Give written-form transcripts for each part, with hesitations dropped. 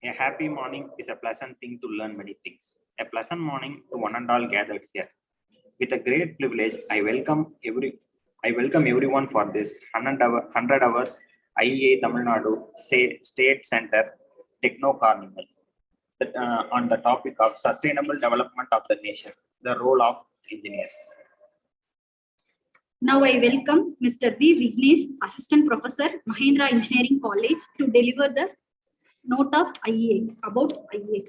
A happy morning is a pleasant thing to learn many things. A pleasant morning to one and all gathered here. With a great privilege, I welcome everyone for this 100 hours IEA Tamil Nadu State Center Techno Carnival on the topic of sustainable development of the nation, the role of engineers. Now I welcome Mr. V. Vignesh, Assistant Professor, Mahindra Engineering College, to deliver the note of IEA, about IEA.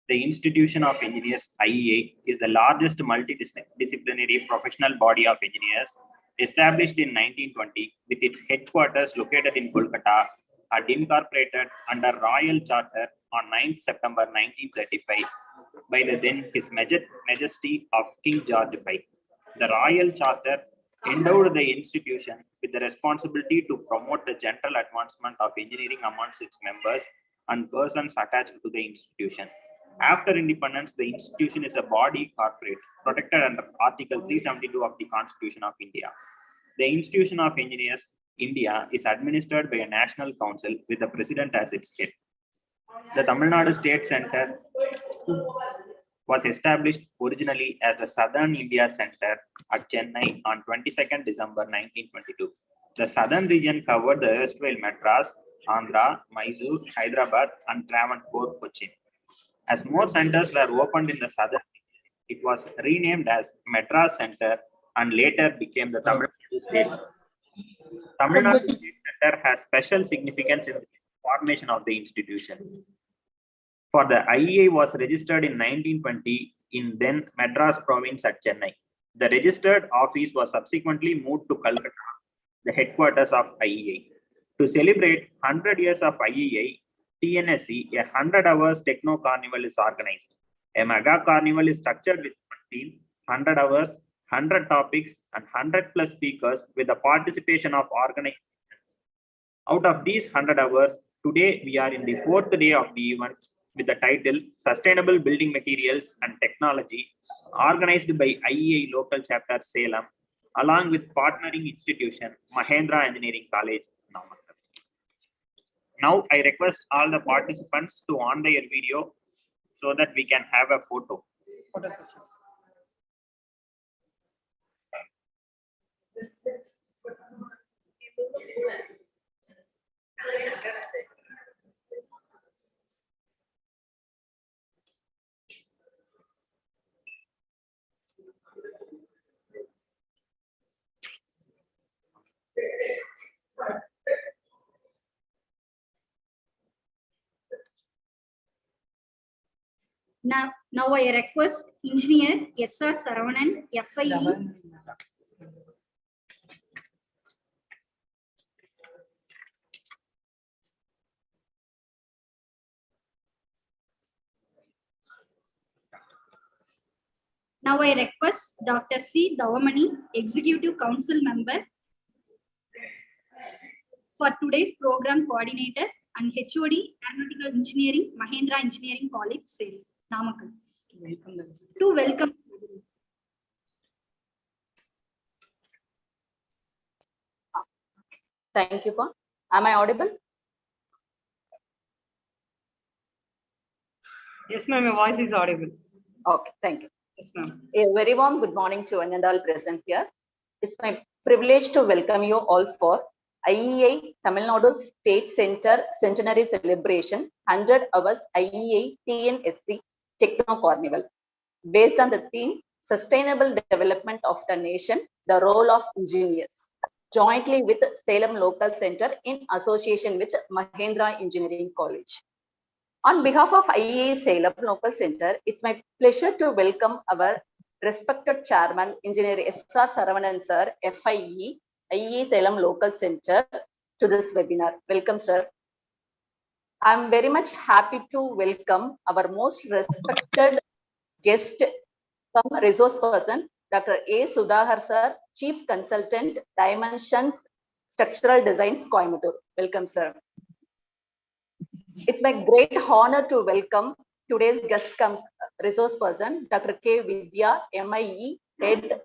The Institution of Engineers IEA is the largest multidisciplinary professional body of engineers established in 1920 with its headquarters located in Kolkata and incorporated under Royal Charter on 9th September 1935 by the then His Majesty of King George V. The Royal Charter endowed the institution with the responsibility to promote the general advancement of engineering amongst its members and persons attached to the institution. After independence, the institution is a body corporate protected under Article 372 of the Constitution of India. The Institution of Engineers India is administered by a national council with the president as its head. The Tamil Nadu State Center was established originally as the Southern India Center at Chennai on 22nd December 1922. The southern region covered the erstwhile Madras, Andhra, Mysore, Hyderabad, and Travancore, Cochin. As more centers were opened in the southern region, it was renamed as Madras Center and later became the Tamil Nadu State. Tamil Nadu State Center has special significance in the formation of the institution. For the IEA was registered in 1920 in then Madras province at Chennai. The registered office was subsequently moved to Calcutta, the headquarters of IEA. To celebrate 100 years of IEA, TNSC, a 100 hours techno carnival is organized. A mega carnival is structured with 100 hours, 100 topics, and 100 plus speakers with the participation of organizations. Out of these 100 hours, today we are in the 4th day of the event with the title Sustainable Building Materials and Technology, organized by IEA Local Chapter Salem, along with partnering institution Mahindra Engineering College, Namakkal. Now I request all the participants to on their video so that we can have a photo. Session. Now I request Engineer S.R. Saravanan, FIE. Now I request Dr. C. Davamani, Executive Council Member, for today's program coordinator and HOD Aeronautical Engineering, Mahindra Engineering College, Salem, Namakkal. To welcome. Thank you, Pa. Am I audible? Yes, ma'am. Your voice is audible. Okay, thank you. Yes, ma'am. A very warm good morning to one and all present here. It's my privilege to welcome you all for IEA Tamil Nadu State Center Centenary Celebration 100 Hours IEA TNSC Techno Carnival, based on the theme Sustainable Development of the Nation, the Role of Engineers, jointly with Salem Local Center in association with Mahindra Engineering College. On behalf of IEA Salem Local Center, it's my pleasure to welcome our respected Chairman, Engineer S.R. Saravanan Sir, FIE, IEA Salem Local Center, to this webinar. Welcome, sir. I'm very much happy to welcome our most respected guest, some resource person, Dr. A. Sudhakar Sir, Chief Consultant, Dimensions Structural Designs, Coimbatore. Welcome, sir. It's my great honor to welcome today's guest resource person, Dr. K. Vidya, MIE, Head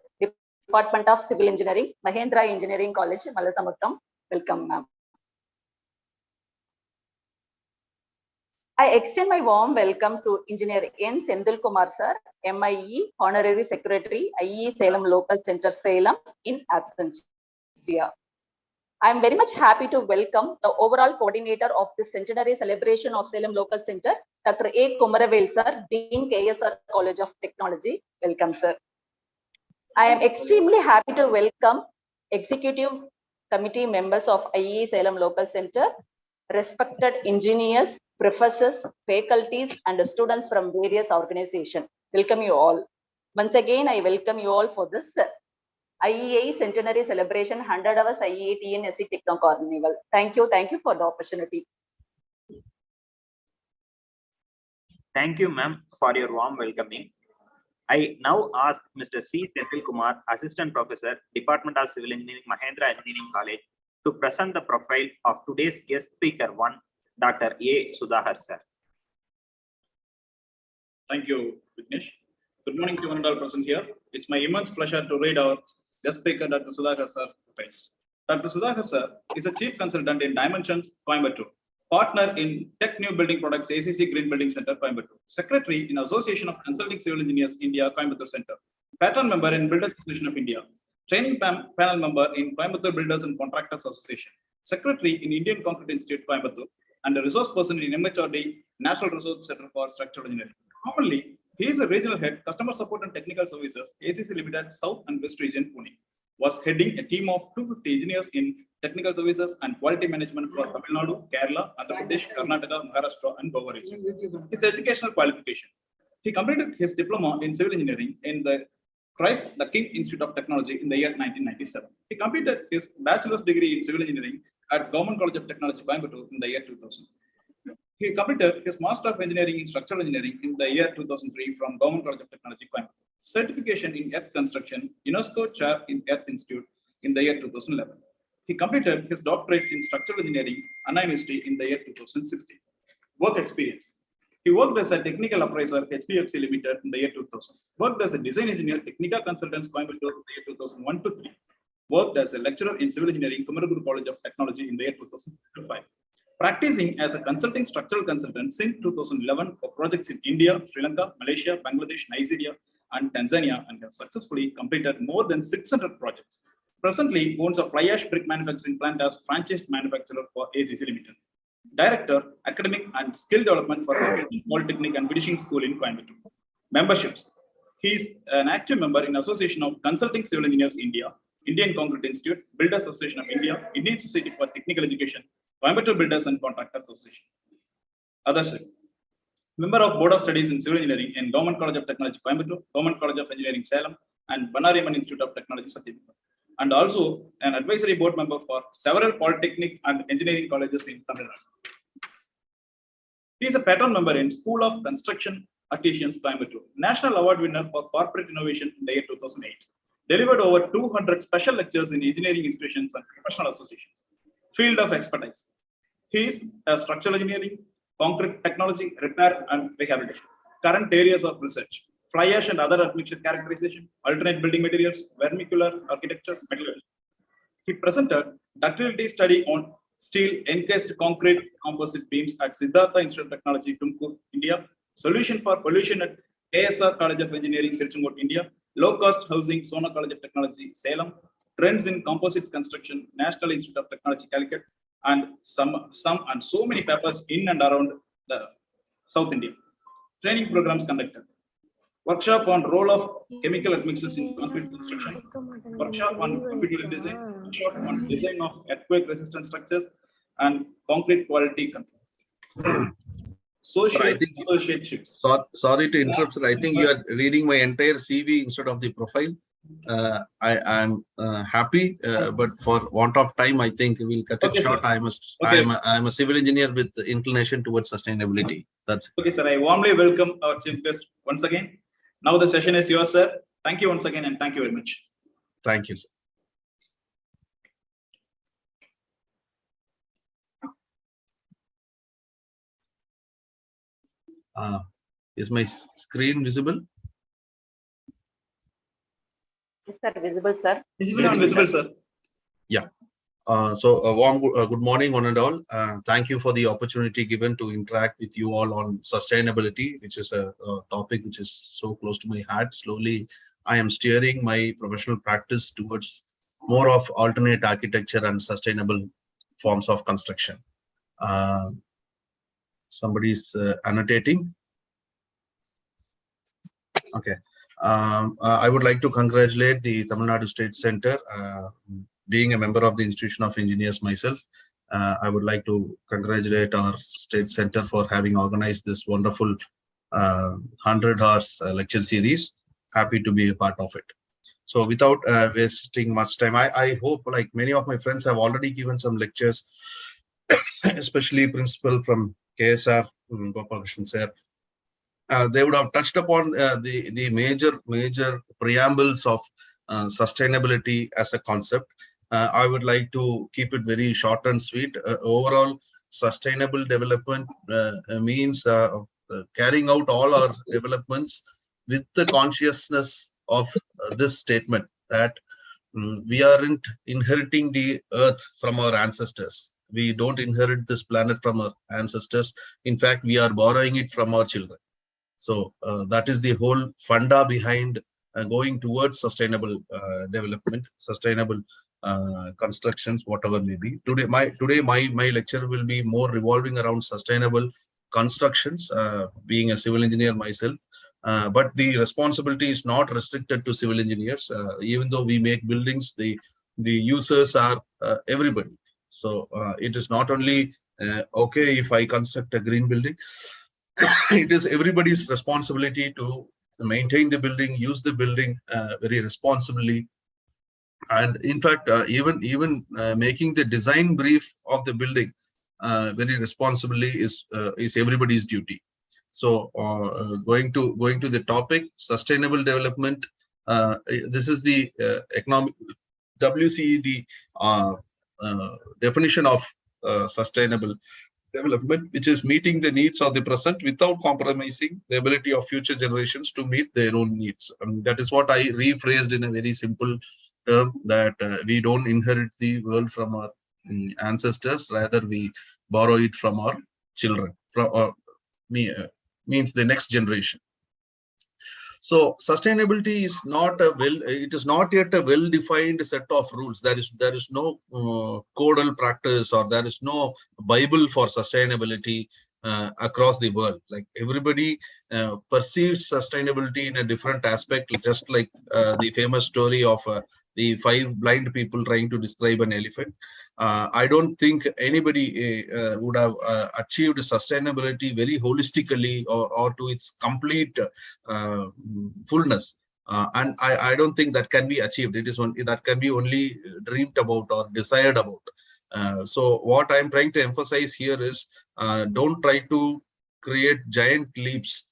Department of Civil Engineering, Mahindra Engineering College, Malasamutram. Welcome, ma'am. I extend my warm welcome to Engineer N. Sendil Kumar sir, MIE, Honorary Secretary, IE Salem Local Center, Salem, in absence. I am very much happy to welcome the overall coordinator of the centenary celebration of Salem Local Center, Dr. A. Kumaravel sir, Dean KSR College of Technology. Welcome, sir. I am extremely happy to welcome executive committee members of IE Salem Local Center, respected engineers, professors, faculties, and students from various organizations. Welcome you all. Once again, I welcome you all for this IEA Centenary Celebration 100 Hours IEA TNSC Techno Carnival. Thank you for the opportunity. Thank you, ma'am, for your warm welcoming. I now ask Mr. C. Sethil Kumar, Assistant Professor, Department of Civil Engineering, Mahendra Engineering College, to present the profile of today's guest speaker one, Dr. A. Sudhakar sir. Thank you, Vignesh. Good morning to one all present here. It's my immense pleasure to read our guest speaker, Dr. Sudhakar sir. Dr. Sudhakar sir is a chief consultant in Dimensions, Coimbatore, partner in Tech New Building Products, ACC Green Building Center, Coimbatore, secretary in Association of Consulting Civil Engineers, India, Coimbatore Center, patron member in Builders Association of India, training panel member in Coimbatore Builders and Contractors Association, secretary in Indian Concrete Institute, Coimbatore, and a resource person in MHRD, National Resource Center for Structural Engineering. Commonly, he is a regional head, customer support and technical services, ACC Limited, South and West Region, Pune. Was heading a team of 250 engineers in technical services and quality management for Tamil Nadu, Kerala, Andhra Pradesh, Karnataka, Maharashtra, and Goa region. His educational qualification. He completed his diploma in civil engineering in the Christ the King Institute of Technology in the year 1997. He completed his bachelor's degree in civil engineering at Government College of Technology, Coimbatore in the year 2000. He completed his Master of Engineering in Structural Engineering in the year 2003 from Government College of Technology, Coimbatore. Certification in Earth Construction, UNESCO Chair in Earth Institute in the year 2011. He completed his doctorate in Structural Engineering, Anna University in the year 2016. Work experience. He worked as a technical appraiser, HDFC Limited in the year 2000. Worked as a design engineer, technical consultants, Coimbatore in the year 2001 to 3. Worked as a lecturer in civil engineering, Kumaraguru College of Technology in the year 2005. Practicing as a consulting structural consultant since 2011 for projects in India, Sri Lanka, Malaysia, Bangladesh, Nigeria, and Tanzania, and have successfully completed more than 600 projects. Presently owns a fly ash brick manufacturing plant as franchise manufacturer for ACC Limited. Director, Academic and Skill Development for Polytechnic and Finishing School in Coimbatore. Memberships. He is an active member in Association of Consulting Civil Engineers India, Indian Concrete Institute, Builders Association of India, Indian Society for Technical Education, Coimbatore Builders and Contractors Association. Others. Member of Board of Studies in Civil Engineering in Government College of Technology, Coimbatore, Government College of Engineering, Salem, and Banariman Institute of Technology, Satyapur. And also an advisory board member for several polytechnic and engineering colleges in Tamil Nadu. He is a patron member in School of Construction Artisans, Coimbatore, National Award winner for Corporate Innovation in the year 2008. Delivered over 200 special lectures in engineering institutions and professional associations. Field of expertise. He is a structural engineering, concrete technology, repair and rehabilitation. Current areas of research: fly ash and other admixture characterization, alternate building materials, vernacular architecture, metallurgy. He presented ductility study on steel encased concrete composite beams at Siddhartha Institute of Technology, Tumkur, India. Solution for pollution at KSR College of Engineering, Tirungot, India. Low cost housing, Sona College of Technology, Salem. Trends in composite construction, National Institute of Technology, Calicut. And some and so many papers in and around the South India. Training programs conducted. Workshop on role of chemical admixtures in concrete construction. Workshop on computer design. Workshop on design of earthquake resistant structures and concrete quality control. Sorry to interrupt, sir. I think you are reading my entire CV instead of the profile. I am happy, but for want of time, I think we'll cut it short. Sir. I'm a civil engineer with inclination towards sustainability. That's it. Okay, sir. I warmly welcome our chief guest once again. Now the session is yours, sir. Thank you once again, and thank you very much. Thank you, sir. Is my screen visible? Is that visible, sir? It's visible, sir. Yeah. Good morning, one and all. Thank you for the opportunity given to interact with you all on sustainability, which is a topic which is so close to my heart. Slowly, I am steering my professional practice towards more of alternate architecture and sustainable forms of construction. Somebody is annotating. Okay. I would like to congratulate the Tamil Nadu State Center. Being a member of the Institution of Engineers myself, I would like to congratulate our State Center for having organized this wonderful 100 hours lecture series. Happy to be a part of it. So without wasting much time, I hope, like many of my friends have already given some lectures, especially principal from KSR, Gopalakrishnan sir. They would have touched upon the major preambles of sustainability as a concept. I would like to keep it very short and sweet. Overall, sustainable development means carrying out all our developments with the consciousness of this statement that we aren't inheriting the earth from our ancestors. We don't inherit this planet from our ancestors. In fact, we are borrowing it from our children. So that is the whole funda behind going towards sustainable development, sustainable constructions, whatever may be. Today my lecture will be more revolving around sustainable constructions. Being a civil engineer myself, but the responsibility is not restricted to civil engineers. Even though we make buildings, the users are everybody. So it is not only okay if I construct a green building. It is everybody's responsibility to maintain the building, use the building very responsibly, and in fact, even making the design brief of the building very responsibly is everybody's duty. So, going to the topic, sustainable development. This is the economic WCED definition of sustainable development, which is meeting the needs of the present without compromising the ability of future generations to meet their own needs. That is what I rephrased in a very simple term, that we don't inherit the world from our ancestors, rather we borrow it from our children, means the next generation. So sustainability is it is not yet a well-defined set of rules. There is no codal practice, or there is no Bible for sustainability across the world. Like everybody perceives sustainability in a different aspect, just like the famous story of the 5 blind people trying to describe an elephant. I don't think anybody would have achieved sustainability very holistically or to its complete fullness. And I don't think that can be achieved. It is that can be only dreamed about or desired about. So what I'm trying to emphasize here is don't try to create giant leaps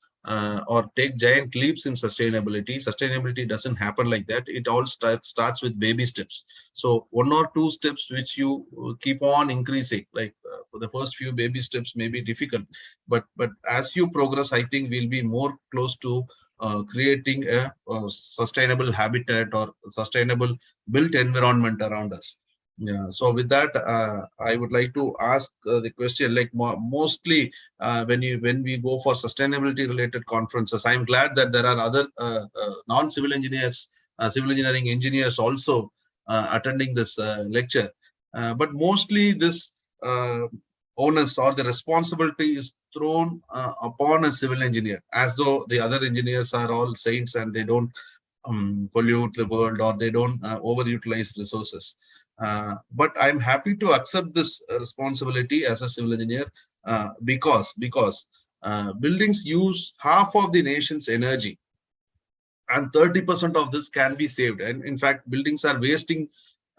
or take giant leaps in sustainability. Sustainability doesn't happen like that. It all starts with baby steps. So 1 or 2 steps which you keep on increasing, like for the first few baby steps may be difficult, but as you progress, I think we'll be more close to creating a sustainable habitat or sustainable built environment around us. Yeah. So with that, I would like to ask the question, like mostly when we go for sustainability related conferences, I'm glad that there are other non-civil engineers, civil engineering engineers also attending this lecture. But mostly this onus or the responsibility is thrown upon a civil engineer, as though the other engineers are all saints and they don't pollute the world, or they don't overutilize resources. But I'm happy to accept this responsibility as a civil engineer because buildings use half of the nation's energy, and 30% of this can be saved. And in fact, buildings are wasting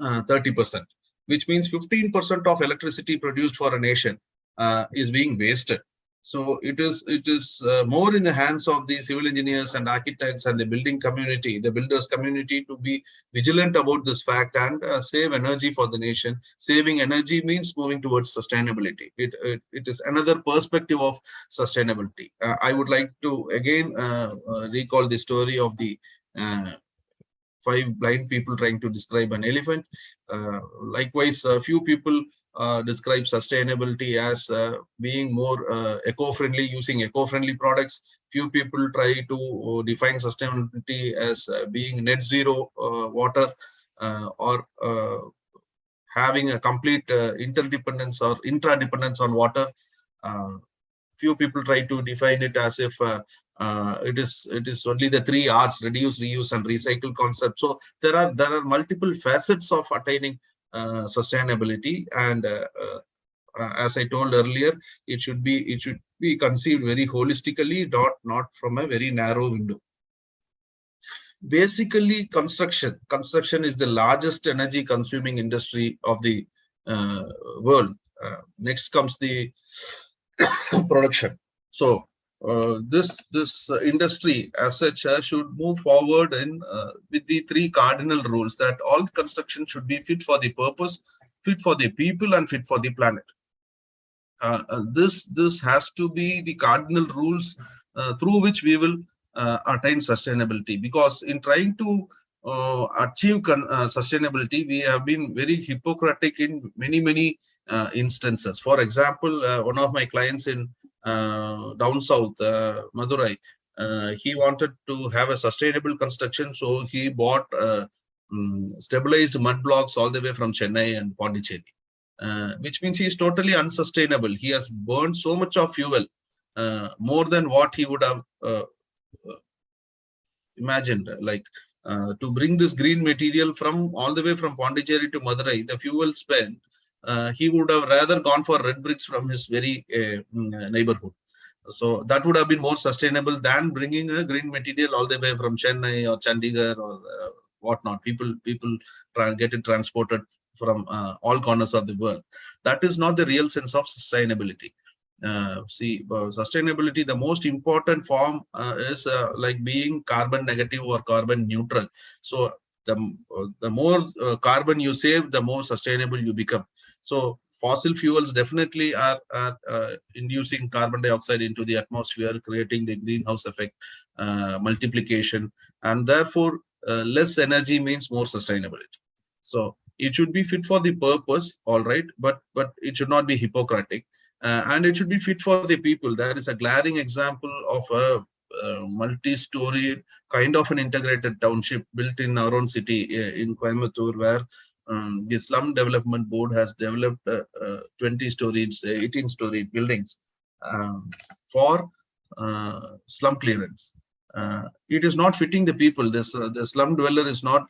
30%, which means 15% of electricity produced for a nation is being wasted. So it is more in the hands of the civil engineers and architects and the building community, the builders community, to be vigilant about this fact and save energy for the nation. Saving energy means moving towards sustainability. It is another perspective of sustainability. I would like to again recall the story of the five blind people trying to describe an elephant. Likewise, a few people describe sustainability as being more eco-friendly, using eco-friendly products. Few people try to define sustainability as being net zero water or having a complete interdependence or intradependence on water. Few people try to define it as if it is only the 3 R's: reduce, reuse, and recycle concept. So there are multiple facets of attaining sustainability, and as I told earlier, it should be conceived very holistically, not from a very narrow window. Basically, construction is the largest energy consuming industry of the world. Next comes the production. So this industry as such should move forward in with the 3 cardinal rules that all construction should be fit for the purpose, fit for the people, and fit for the planet. This has to be the cardinal rules through which we will attain sustainability, because in trying to achieve sustainability, we have been very hypocritic in many instances. For example, one of my clients in down south, Madurai, he wanted to have a sustainable construction, so he bought stabilized mud blocks all the way from Chennai and Pondicherry, which means he is totally unsustainable. He has burned so much of fuel, more than what he would have imagined. Like to bring this green material from all the way from Pondicherry to Madurai, the fuel spent, he would have rather gone for red bricks from his very neighborhood. So that would have been more sustainable than bringing a green material all the way from Chennai or Chandigarh or whatnot. People try and get it transported from all corners of the world. That is not the real sense of sustainability. Sustainability, the most important form is like being carbon negative or carbon neutral. So the more carbon you save, the more sustainable you become. So fossil fuels definitely are inducing carbon dioxide into the atmosphere, creating the greenhouse effect multiplication, and therefore less energy means more sustainability. So it should be fit for the purpose, all right, but it should not be hypocritic. And it should be fit for the people. There is a glaring example of a multi-story kind of an integrated township built in our own city in Coimbatore, where the Slum Development Board has developed 20 stories, 18-story buildings for slum clearance. It is not fitting the people. The slum dweller is not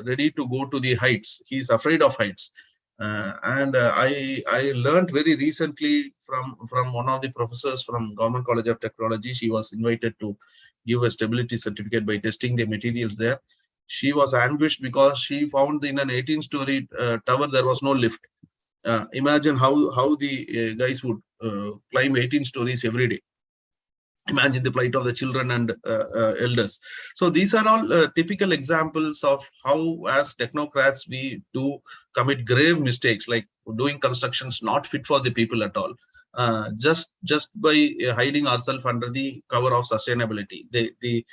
ready to go to the heights. He is afraid of heights. I learned very recently from one of the professors from Government College of Technology. She was invited to give a stability certificate by testing the materials there. She was ambushed because she found in an 18-story tower there was no lift. Imagine how the guys would climb 18 stories every day. Imagine the plight of the children and elders. So these are all typical examples of how, as technocrats, we do commit grave mistakes, like doing constructions not fit for the people at all, just by hiding ourselves under the cover of sustainability. The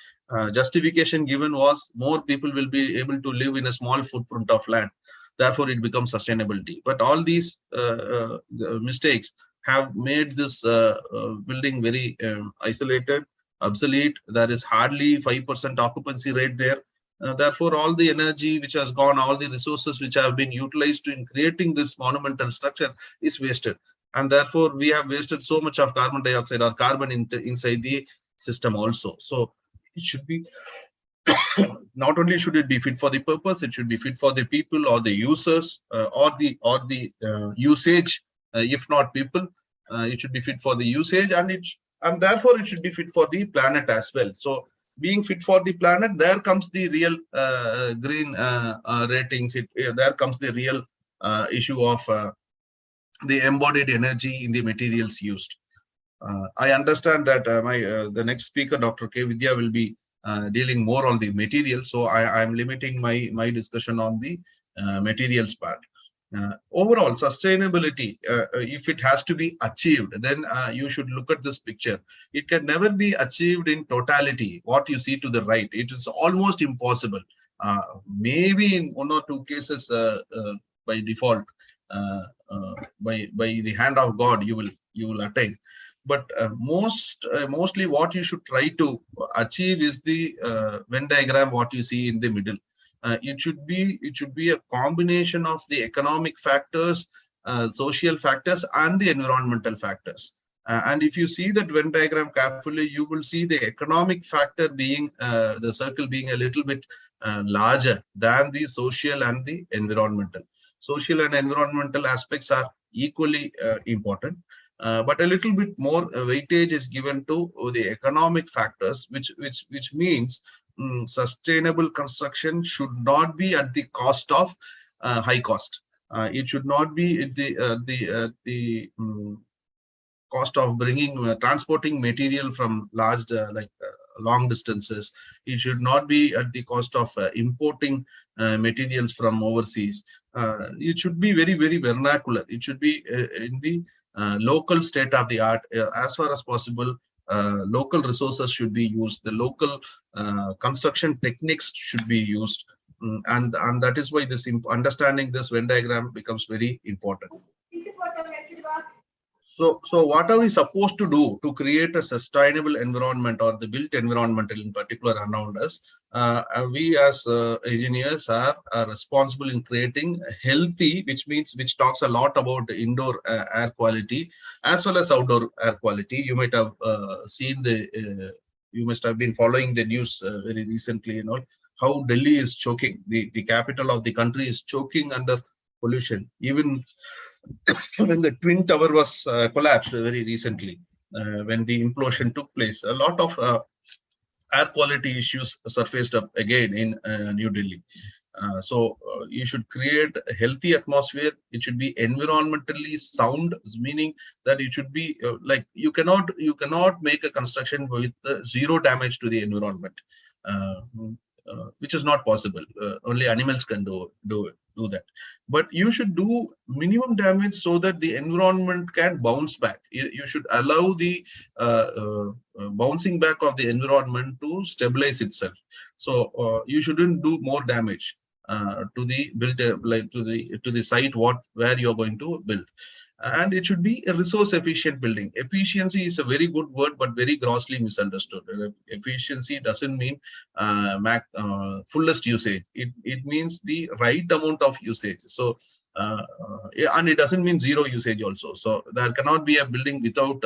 justification given was more people will be able to live in a small footprint of land, therefore it becomes sustainability. But all these mistakes have made this building very isolated, obsolete. There is hardly 5% occupancy rate there. Therefore, all the energy which has gone, all the resources which have been utilized in creating this monumental structure is wasted. And therefore, we have wasted so much of carbon dioxide or carbon inside the system also. So it should be, not only should it be fit for the purpose, it should be fit for the people or the users or the usage. If not people, it should be fit for the usage, and therefore it should be fit for the planet as well. So being fit for the planet, there comes the real green ratings. There comes the real issue of the embodied energy in the materials used. I understand that the next speaker, Dr. K. Vidya, will be dealing more on the material. So I am limiting my discussion on the materials part. Overall sustainability, if it has to be achieved, then you should look at this picture. It can never be achieved in totality. What you see to the right, it is almost impossible. Maybe in one or two cases, by default, by the hand of God, you will attain. But mostly what you should try to achieve is the Venn diagram, what you see in the middle. It should be a combination of the economic factors, social factors, and the environmental factors. And if you see that Venn diagram carefully, you will see the economic factor being the circle being a little bit larger than the social and the environmental. Social and environmental aspects are equally important, but a little bit more weightage is given to the economic factors, which means sustainable construction should not be at the cost of high cost. It should not be at the cost of transporting material from long distances. It should not be at the cost of importing materials from overseas. It should be very, very vernacular. It should be in the local state of the art. As far as possible, local resources should be used. The local construction techniques should be used. And that is why this understanding this Venn diagram becomes very important. So what are we supposed to do to create a sustainable environment, or the built environment in particular around us? We as engineers are responsible in creating healthy, which talks a lot about indoor air quality as well as outdoor air quality. You might have seen you must have been following the news very recently, how Delhi is choking. The capital of the country is choking under pollution. Even when the Twin Tower was collapsed very recently, when the implosion took place, a lot of air quality issues surfaced up again in New Delhi. So you should create a healthy atmosphere. It should be environmentally sound, meaning that it should be you cannot make a construction with zero damage to the environment, which is not possible. Only animals can do that. But you should do minimum damage so that the environment can bounce back. You should allow the bouncing back of the environment to stabilize itself. So you shouldn't do more damage to the built to the site where you're going to build. And it should be a resource efficient building. Efficiency is a very good word, but very grossly misunderstood. Efficiency doesn't mean fullest usage. It means the right amount of usage. So and it doesn't mean zero usage also. So there cannot be a building without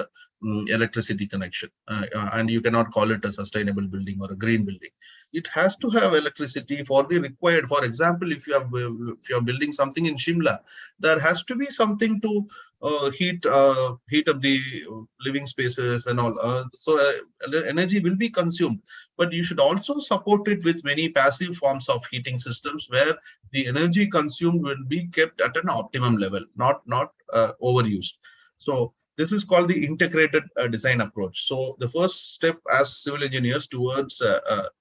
electricity connection, and you cannot call it a sustainable building or a green building. It has to have electricity for the required. For example, if you are building something in Shimla, there has to be something to heat up the living spaces and all. So energy will be consumed, but you should also support it with many passive forms of heating systems where the energy consumed will be kept at an optimum level, not overused. So this is called the integrated design approach. So the first step as civil engineers towards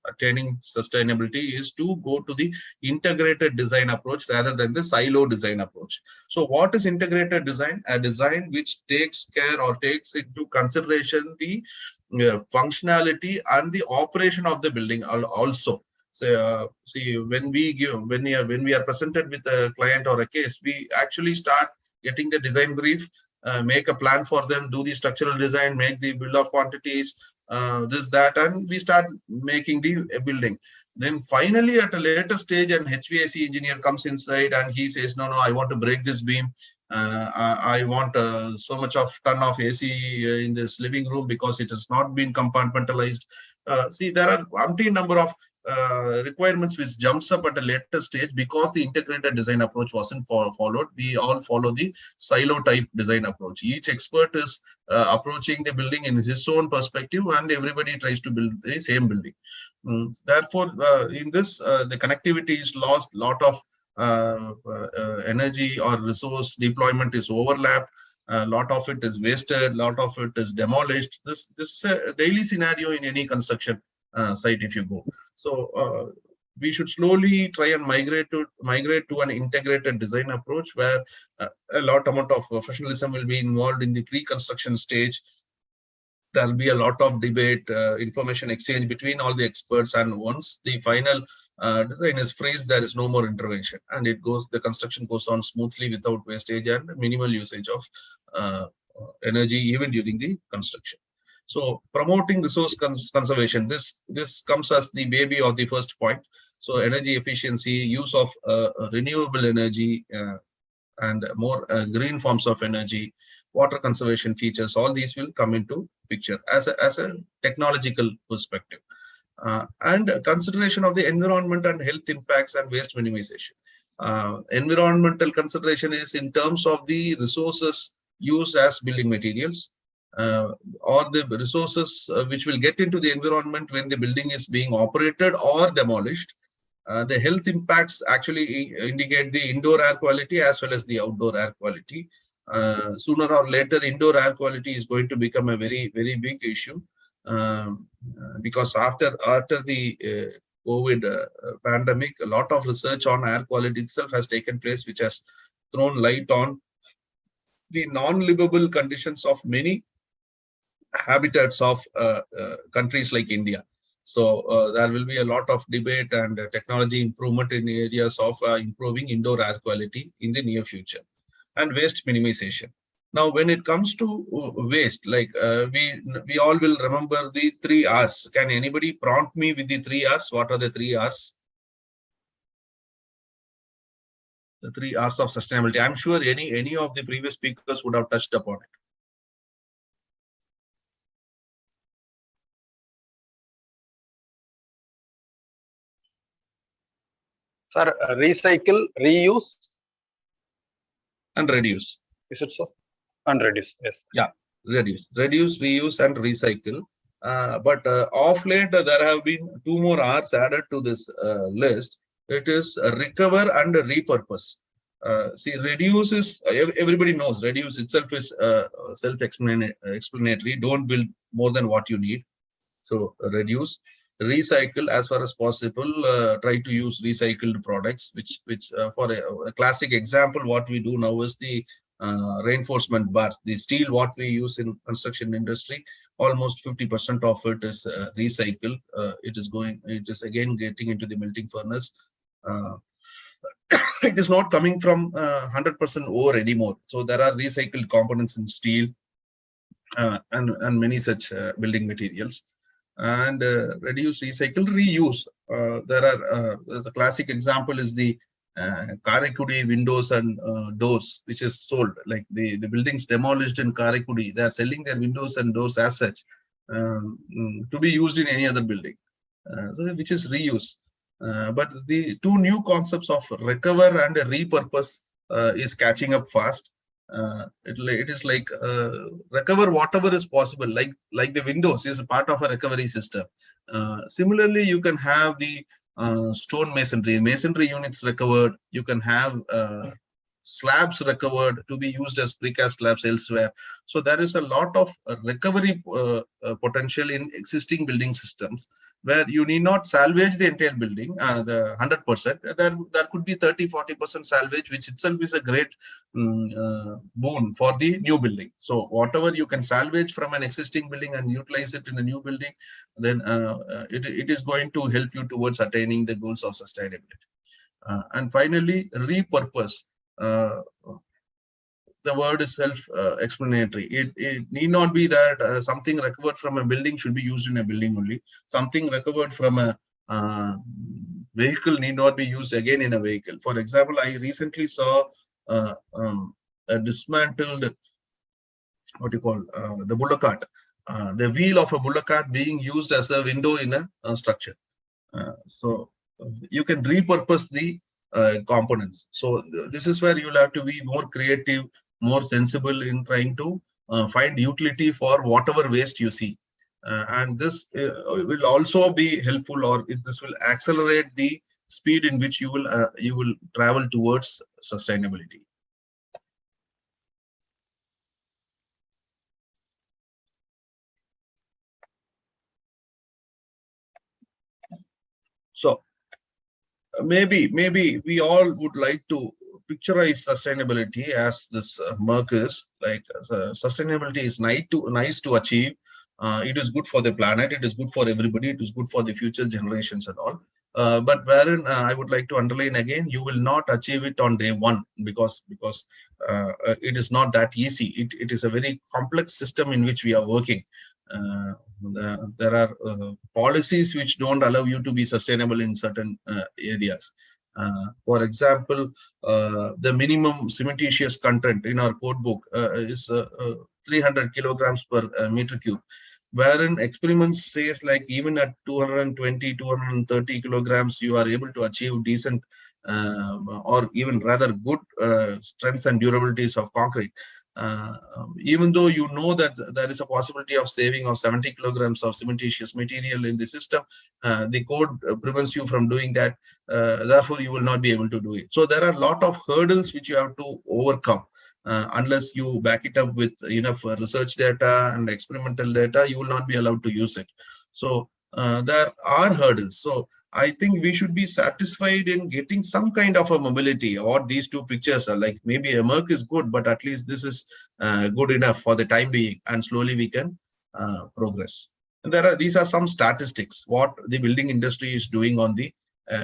attaining sustainability is to go to the integrated design approach rather than the silo design approach. So what is integrated design? A design which takes care or takes into consideration the functionality and the operation of the building also. So see, when we are presented with a client or a case, we actually start getting the design brief, make a plan for them, do the structural design, make the bill of quantities, this, that, and we start making the building. Then finally, at a later stage, an HVAC engineer comes inside and he says, no, I want to break this beam. I want so much of ton of AC in this living room because it has not been compartmentalized. See, there are umpteen number of requirements which jumps up at a later stage because the integrated design approach wasn't followed. We all follow the silo type design approach. Each expert is approaching the building in his own perspective, and everybody tries to build the same building. Therefore, in this, the connectivity is lost. Lot of energy or resource deployment is overlapped. A lot of it is wasted. Lot of it is demolished. This is a daily scenario in any construction site if you go. So we should slowly try and migrate to an integrated design approach where a lot amount of professionalism will be involved in the pre-construction stage. there'll be a lot of debate, information exchange between all the experts, and once the final design is phrased, there is no more intervention, and the construction goes on smoothly without wastage and minimal usage of energy even during the construction. So promoting resource conservation, this comes as the baby of the first point. So energy efficiency, use of renewable energy and more green forms of energy, water conservation features, all these will come into picture as a technological perspective. And consideration of the environment and health impacts and waste minimization. Environmental consideration is in terms of the resources used as building materials, or the resources which will get into the environment when the building is being operated or demolished. The health impacts actually indicate the indoor air quality as well as the outdoor air quality. Sooner or later, indoor air quality is going to become a very, very big issue, because after the COVID pandemic, a lot of research on air quality itself has taken place, which has thrown light on the non-livable conditions of many habitats of countries like India. So there will be a lot of debate and technology improvement in areas of improving indoor air quality in the near future. And waste minimization. Now, when it comes to waste, like we all will remember the 3 R's. Can anybody prompt me with the 3 R's? What are the 3 R's? The 3 R's of sustainability. I'm sure any of the previous speakers would have touched upon it. Sir, recycle, reuse, and reduce. is it so? And reduce, yes. Yeah, reduce, reuse, and recycle. But of late, there have been 2 more R's added to this list. It is recover and repurpose. See, reduce is, everybody knows, reduce itself is self-explanatory. Don't build more than what you need. So reduce. Recycle as far as possible. Try to use recycled products, which for a classic example, what we do now is the reinforcement bars, the steel what we use in construction industry, almost 50% of it is recycled. It is again getting into the melting furnace. It is not coming from 100% ore anymore. So there are recycled components in steel and many such building materials. And reduce, recycle, reuse. There's a classic example is the Karaikudi windows and doors, which is sold. Like the buildings demolished in Karaikudi, they are selling their windows and doors as such to be used in any other building, which is reuse. But the 2 new concepts of recover and repurpose is catching up fast. It is like recover whatever is possible, like the windows is a part of a recovery system. Similarly, you can have the stone masonry units recovered. You can have slabs recovered to be used as precast slabs elsewhere. So there is a lot of recovery potential in existing building systems, where you need not salvage the entire building, the 100%. There could be 30-40% salvage, which itself is a great boon for the new building. So whatever you can salvage from an existing building and utilize it in a new building, then it is going to help you towards attaining the goals of sustainability. And finally, repurpose. The word is self-explanatory. It need not be that something recovered from a building should be used in a building only. Something recovered from a vehicle need not be used again in a vehicle. For example, I recently saw a dismantled, the bullock cart. The wheel of a bullock cart being used as a window in a structure. So you can repurpose the components. So this is where you'll have to be more creative, more sensible in trying to find utility for whatever waste you see. And this will also be helpful, or this will accelerate the speed in which you will travel towards sustainability. So maybe we all would like to picturize sustainability as this murk is like. Sustainability is nice to achieve, It is good for the planet. It is good for everybody. It is good for the future generations and all. But wherein I would like to underline again, you will not achieve it on day one because it is not that easy. It is a very complex system in which we are working. There are policies which don't allow you to be sustainable in certain areas. For example, the minimum cementitious content in our code book is 300 kilograms per meter cube, wherein experiments says like even at 220, 230 kilograms, you are able to achieve decent or even rather good strengths and durabilities of concrete. Even though you know that there is a possibility of saving of 70 kilograms of cementitious material in the system, the code prevents you from doing that. Therefore, you will not be able to do it. So there are a lot of hurdles which you have to overcome. Unless you back it up with enough research data and experimental data, you will not be allowed to use it. So there are hurdles. So I think we should be satisfied in getting some kind of a mobility, or these two pictures are like maybe a Merck is good, but at least this is good enough for the time being, and slowly we can progress. And these are some statistics, what the building industry is doing on the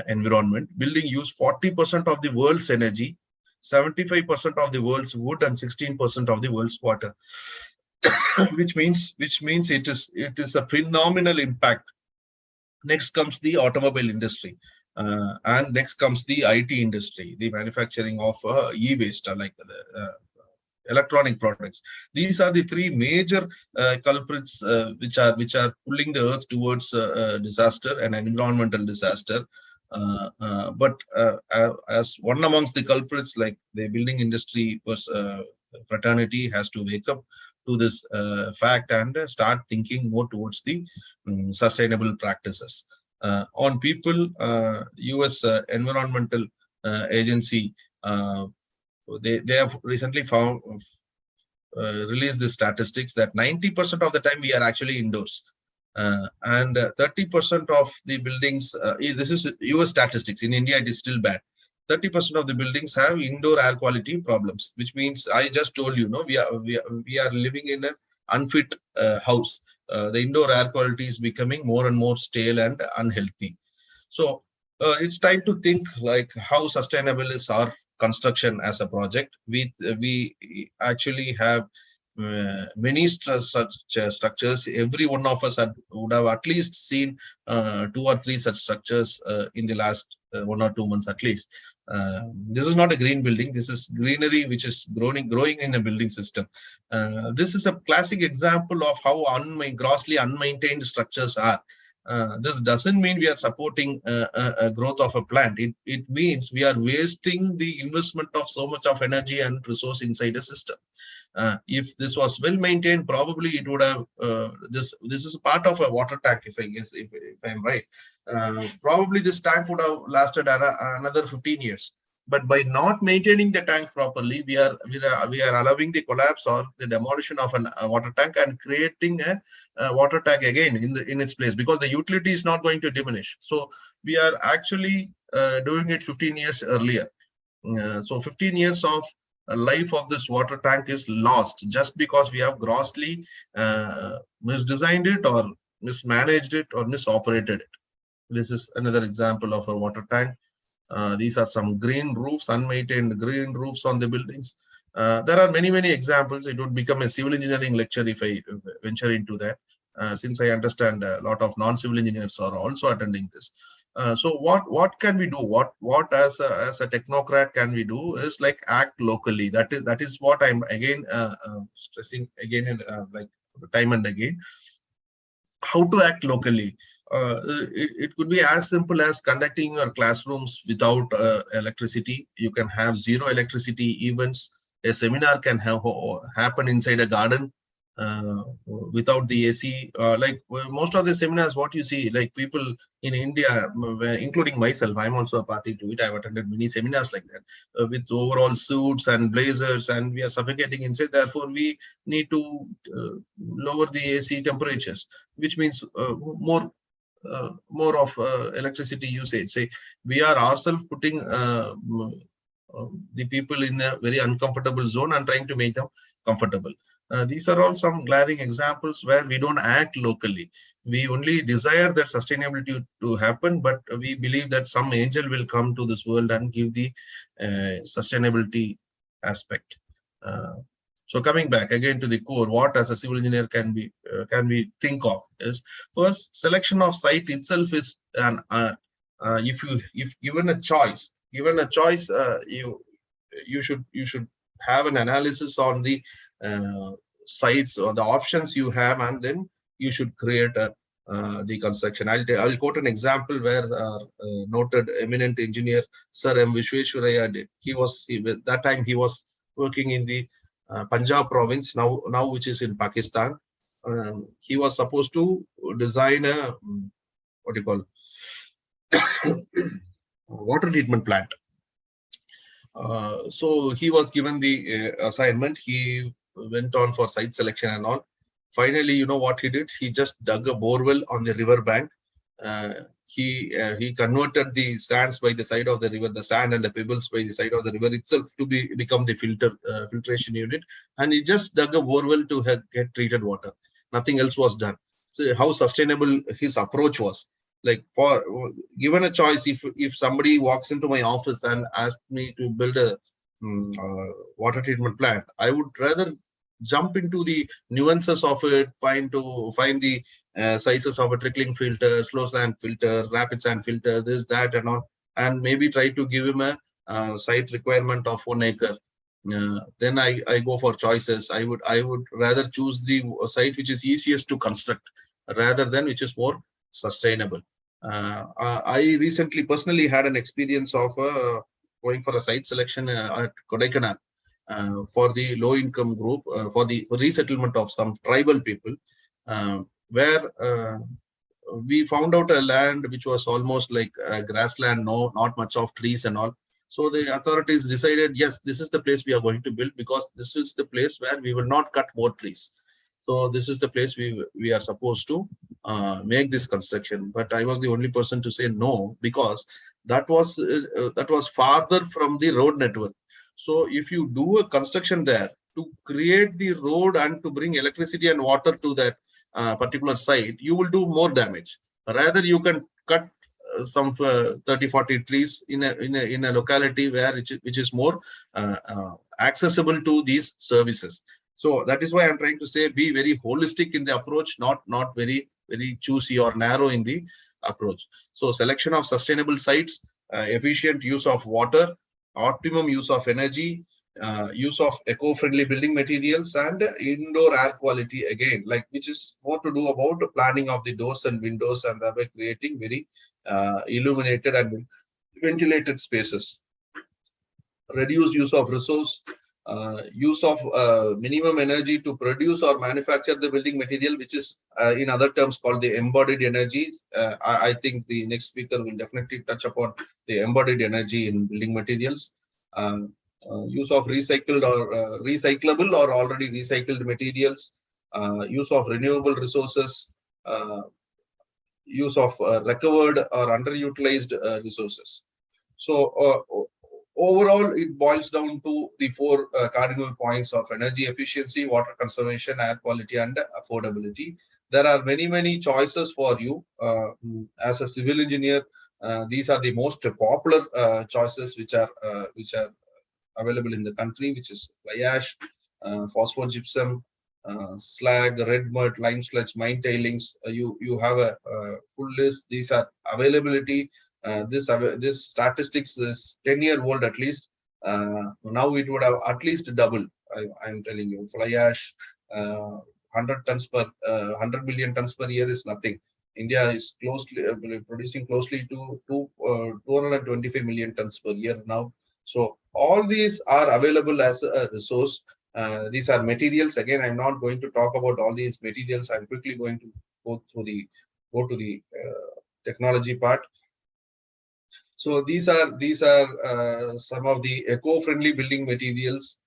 environment. Building use 40% of the world's energy, 75% of the world's wood, and 16% of the world's water, which means it is a phenomenal impact. Next comes the automobile industry, and next comes the IT industry, the manufacturing of e-waste, like electronic products. These are the three major culprits which are pulling the earth towards disaster and an environmental disaster. But as one amongst the culprits, like the building industry fraternity has to wake up to this fact and start thinking more towards the sustainable practices. On people, US Environmental Agency, they have recently released the statistics that 90% of the time we are actually indoors. And 30% of the buildings, this is US statistics. In India, it is still bad. 30% of the buildings have indoor air quality problems, which means I just told you, we are living in an unfit house. The indoor air quality is becoming more and more stale and unhealthy. So it's time to think like how sustainable is our construction as a project. We actually have many such structures. Every one of us would have at least seen 2 or 3 such structures in the last 1 or 2 months at least. This is not a green building. This is greenery which is growing in a building system. This is a classic example of how grossly unmaintained structures are. This doesn't mean we are supporting a growth of a plant. It means we are wasting the investment of so much of energy and resource inside a system. If this was well maintained, probably it would have. This is part of a water tank, if I'm right. Probably this tank would have lasted another 15 years. But by not maintaining the tank properly, we are allowing the collapse or the demolition of a water tank and creating a water tank again in its place, because the utility is not going to diminish. So we are actually doing it 15 years earlier. So 15 years of life of this water tank is lost just because we have grossly misdesigned it or mismanaged it or misoperated it. This is another example of a water tank. These are some green roofs, unmaintained green roofs on the buildings. There are many examples. It would become a civil engineering lecture if I venture into that, since I understand a lot of non-civil engineers are also attending this. So what can we do? What as a technocrat can we do is like act locally. That is what I'm again stressing again and like time and again. How to act locally? It could be as simple as conducting your classrooms without electricity. You can have zero electricity events. A seminar can happen inside a garden without the AC. Like most of the seminars, what you see, like people in India, including myself, I'm also a party to it. I've attended many seminars like that with overall suits and blazers, and we are suffocating inside. Therefore, we need to lower the AC temperatures, which means more of electricity usage. Say we are ourselves putting the people in a very uncomfortable zone and trying to make them comfortable. These are all some glaring examples where we don't act locally. We only desire that sustainability to happen, but we believe that some angel will come to this world and give the sustainability aspect. So coming back again to the core, what as a civil engineer can we think of is first selection of site itself is an if given a choice, you should have an analysis on the sites or the options you have, and then you should create the construction. I'll quote an example where noted eminent engineer Sir M. Vishweshwaraya did. That time he was working in the Punjab province, now which is in Pakistan. He was supposed to design a what do you call water treatment plant. So he was given the assignment. He went on for site selection and all. Finally, you know what he did? He just dug a borewell on the river bank. He converted the sands by the side of the river, the sand and the pebbles by the side of the river itself to become the filtration unit. And he just dug a borewell to get treated water. Nothing else was done. So how sustainable his approach was. Like, for given a choice, if somebody walks into my office and asks me to build a water treatment plant, I would rather jump into the nuances of it, find the sizes of a trickling filter, slow sand filter, rapid sand filter, this, that, and all, and maybe try to give him a site requirement of 1 acre. Then I go for choices. I would rather choose the site which is easiest to construct rather than which is more sustainable. I recently personally had an experience of going for a site selection at Kodaikanal for the low income group, for the resettlement of some tribal people, where we found out a land which was almost like grassland, not much of trees and all. So the authorities decided, yes, this is the place we are going to build, because this is the place where we will not cut more trees. So this is the place we are supposed to make this construction. But I was the only person to say no, because that was farther from the road network. So if you do a construction there to create the road and to bring electricity and water to that particular site, you will do more damage. Rather, you can cut some 30-40 trees in a locality which is more accessible to these services. So that is why I'm trying to say, be very holistic in the approach, not very choosy or narrow in the approach. So selection of sustainable sites, efficient use of water, optimum use of energy, use of eco-friendly building materials, and indoor air quality, again, which is more to do about the planning of the doors and windows, and thereby creating very illuminated and ventilated spaces. Reduce use of resource, use of minimum energy to produce or manufacture the building material, which is in other terms called the embodied energy. I think the next speaker will definitely touch upon the embodied energy in building materials. Use of recycled or recyclable or already recycled materials, use of renewable resources, use of recovered or underutilized resources. So overall, it boils down to the 4 cardinal points of energy efficiency, water conservation, air quality, and affordability. There are many choices for you as a civil engineer. These are the most popular choices which are available in the country, which is fly ash, phosphogypsum, slag, red mud, lime sludge, mine tailings. You have a full list. These are availability. This statistics is 10-year-old at least. Now it would have at least doubled. I'm telling you, fly ash, 100 million tons per year is nothing. India is producing closely to 225 million tons per year now. So all these are available as a resource. These are materials. Again, I'm not going to talk about all these materials. I'm quickly going to go to the technology part. So these are some of the eco-friendly building materials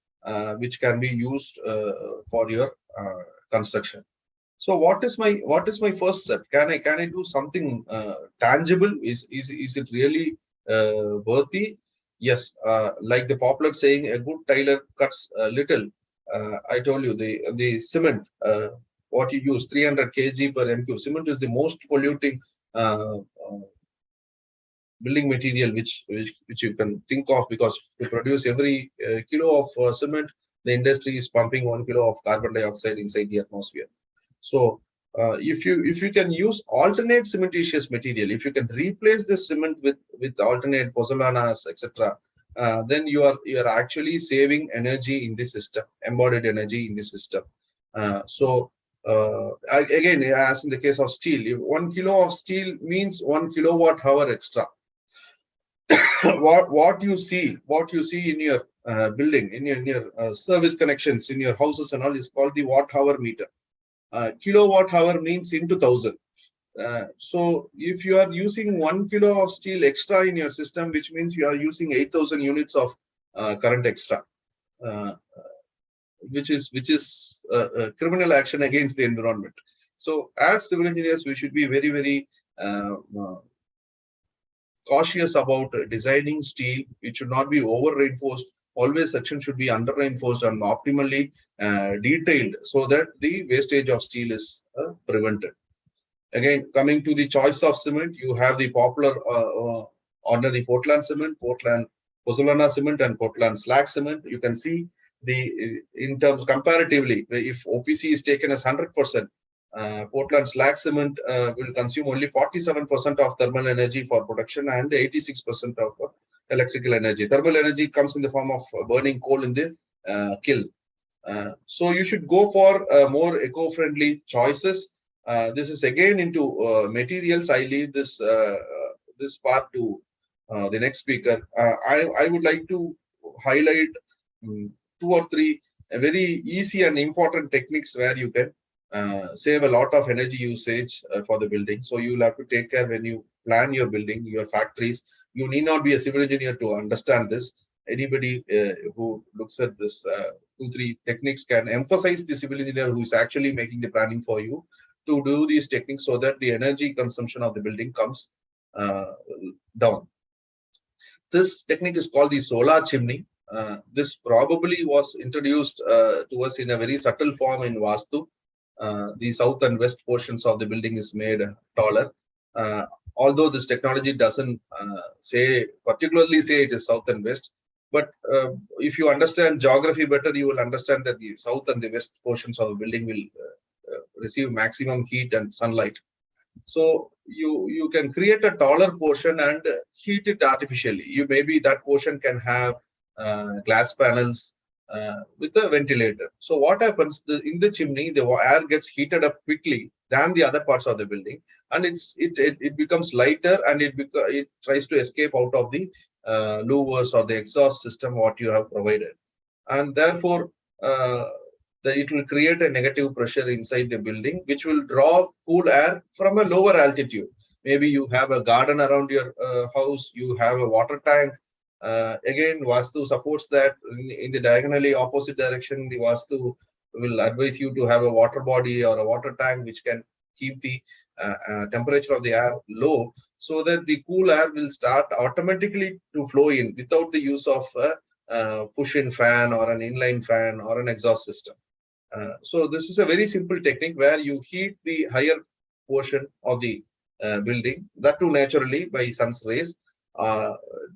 which can be used for your construction. So what is my first step? Can I do something tangible? Is it really worthy? Yes. Like the popular saying, a good tailor cuts little, I told you the cement, what you use 300 kg per m3. Cement is the most polluting building material which you can think of, because to produce every kilo of cement, the industry is pumping 1 kilo of carbon dioxide inside the atmosphere. So if you can use alternate cementitious material, if you can replace this cement with alternate pozzolanas, etc., then you are actually saving energy in the system, embodied energy in the system. Again, as in the case of steel, if 1 kilo of steel means 1 kilowatt hour extra. what you see in your building, in your service connections, in your houses and all, is called the watt hour meter. Kilowatt hour means into 1,000. So if you are using 1 kilo of steel extra in your system, which means you are using 8,000 units of current extra, which is a criminal action against the environment. So as civil engineers, we should be very, very cautious about designing steel. It should not be over reinforced. Always section should be under reinforced and optimally detailed, so that the wastage of steel is prevented. Again, coming to the choice of cement, you have the popular ordinary Portland cement, Portland pozzolana cement, and Portland slag cement. You can see in terms comparatively, if OPC is taken as 100%, Portland slag cement will consume only 47% of thermal energy for production and 86% of electrical energy. Thermal energy comes in the form of burning coal in the kiln. So you should go for more eco-friendly choices. This is again into materials. I leave this this part to the next speaker. I would like to highlight 2 or 3 very easy and important techniques where you can save a lot of energy usage for the building. So you will have to take care when you plan your building, your factories. You need not be a civil engineer to understand this. Anybody who looks at this 2, 3 techniques can emphasize the civil engineer who is actually making the planning for you to do these techniques, so that the energy consumption of the building comes down. This technique is called the solar chimney. This probably was introduced to us in a very subtle form in Vastu. The south and west portions of the building is made taller. Although this technology doesn't particularly say it is south and west, but if you understand geography better, you will understand that the south and the west portions of the building will receive maximum heat and sunlight. So you can create a taller portion and heat it artificially. Maybe that portion can have glass panels with a ventilator. So what happens in the chimney, the air gets heated up quickly than the other parts of the building, and it becomes lighter, and it tries to escape out of the louvers or the exhaust system what you have provided, and therefore it will create a negative pressure inside the building, which will draw cool air from a lower altitude. Maybe you have a garden around your house, you have a water tank. Again, Vastu supports that. In the diagonally opposite direction, the Vastu will advise you to have a water body or a water tank which can keep the temperature of the air low, so that the cool air will start automatically to flow in without the use of a push-in fan or an inline fan or an exhaust system. So this is a very simple technique where you heat the higher portion of the building, that too naturally by sun's rays,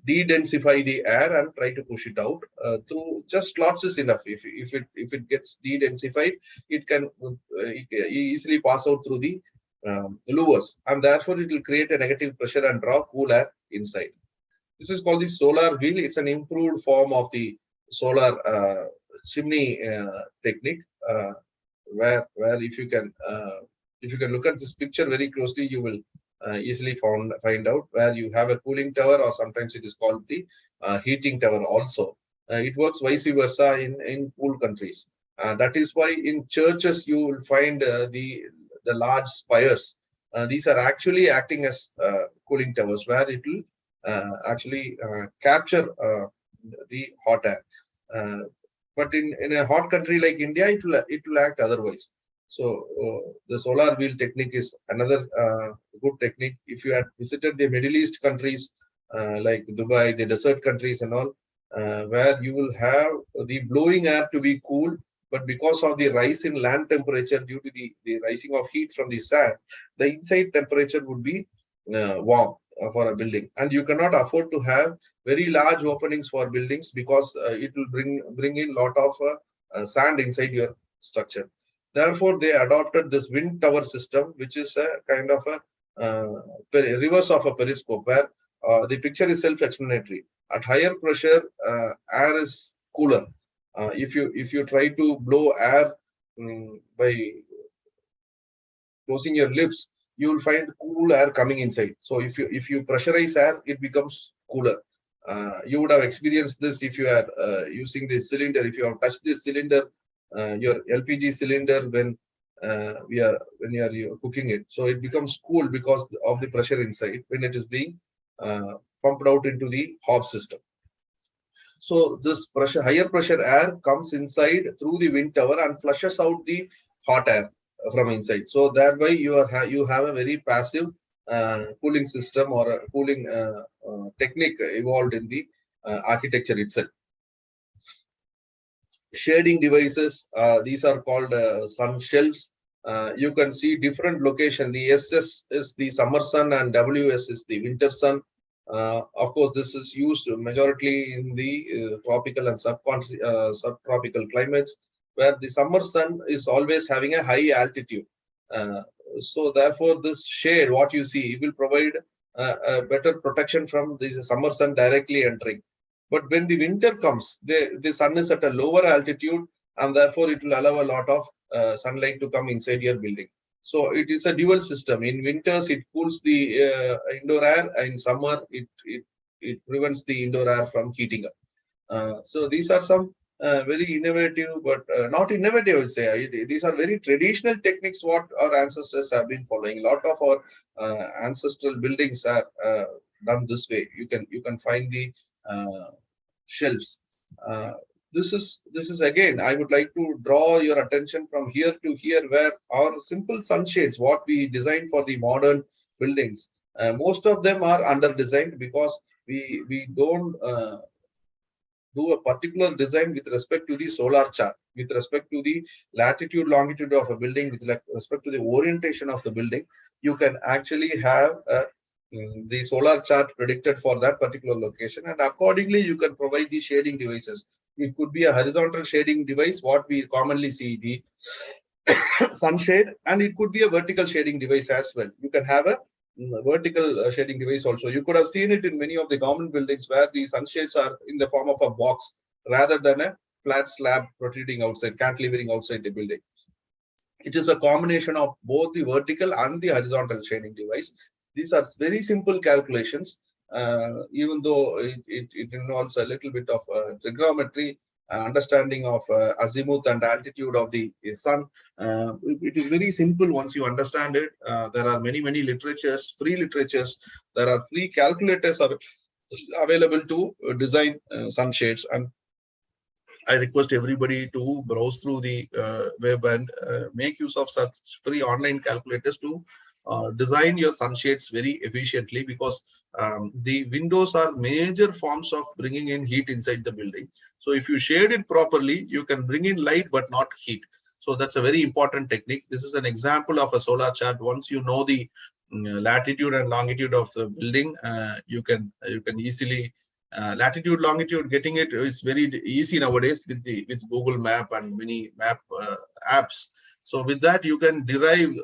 de-densify the air and try to push it out through just slots is enough. If it gets de-densified, it can easily pass out through the louvers, and therefore it will create a negative pressure and draw cool air inside. This is called the solar wheel. It's an improved form of the solar chimney technique, where if you can look at this picture very closely, you will easily find out where you have a cooling tower, or sometimes it is called the heating tower also. It works vice versa in cool countries. That is why in churches you will find the large spires. These are actually acting as cooling towers, where it will actually capture the hot air. But in a hot country like India, it will act otherwise. So the solar wheel technique is another good technique. If you had visited the Middle East countries like Dubai, the desert countries and all, where you will have the blowing air to be cool, but because of the rise in land temperature due to the rising of heat from the sand, the inside temperature would be warm for a building, and you cannot afford to have very large openings for buildings because it will bring in lot of sand inside your structure. Therefore, they adopted this wind tower system, which is a kind of a reverse of a periscope, where the picture is self-explanatory. At higher pressure, air is cooler. If you try to blow air by closing your lips, you will find cool air coming inside. So if you pressurize air, it becomes cooler. You would have experienced this if you are using this cylinder. If you have touched this cylinder, your LPG cylinder, when you are cooking it, so it becomes cool because of the pressure inside when it is being pumped out into the hob system. So this higher pressure air comes inside through the wind tower and flushes out the hot air from inside. So thereby you have a very passive cooling system or a cooling technique evolved in the architecture itself. Shading devices, these are called sun shelves. You can see different location. The SS is the summer sun and WS is the winter sun. Of course, this is used majority in the tropical and subtropical climates, where the summer sun is always having a high altitude. So therefore, this shade, what you see, will provide a better protection from the summer sun directly entering. But when the winter comes, the sun is at a lower altitude, and therefore it will allow a lot of sunlight to come inside your building. So it is a dual system. In winters, it cools the indoor air. In summer, it prevents the indoor air from heating up. So these are some very innovative, but not innovative, I would say. These are very traditional techniques what our ancestors have been following. A lot of our ancestral buildings are done this way. You can find the shelves. This is again, I would like to draw your attention from here to here, where our simple sunshades, what we designed for the modern buildings, most of them are under designed because we don't do a particular design with respect to the solar chart, with respect to the latitude, longitude of a building, with respect to the orientation of the building. You can actually have the solar chart predicted for that particular location, and accordingly you can provide the shading devices. It could be a horizontal shading device, what we commonly see, the sunshade, and it could be a vertical shading device as well. You can have a vertical shading device also. You could have seen it in many of the government buildings where the sunshades are in the form of a box rather than a flat slab protruding outside, cantilevering outside the building. It is a combination of both the vertical and the horizontal shading device. These are very simple calculations, even though it involves a little bit of trigonometry, understanding of azimuth and altitude of the sun. It is very simple once you understand it. There are many literatures, free literatures. There are free calculators are available to design sunshades, and I request everybody to browse through the web and make use of such free online calculators to design your sunshades very efficiently, because the windows are major forms of bringing in heat inside the building. So if you shade it properly, you can bring in light but not heat. So that's a very important technique. This is an example of a solar chart. Once you know the latitude and longitude of the building, you can easily latitude, longitude, getting it is very easy nowadays with Google Map and many map apps. So with that, you can derive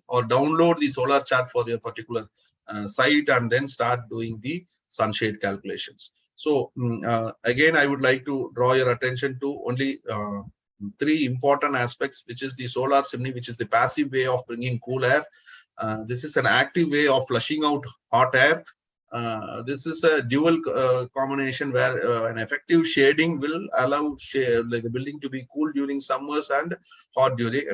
or download the solar chart for your particular site and then start doing the sunshade calculations. So again, I would like to draw your attention to only three important aspects, which is the solar chimney, which is the passive way of bringing cool air. This is an active way of flushing out hot air. This is a dual combination where an effective shading will allow the building to be cool during summers and hot during,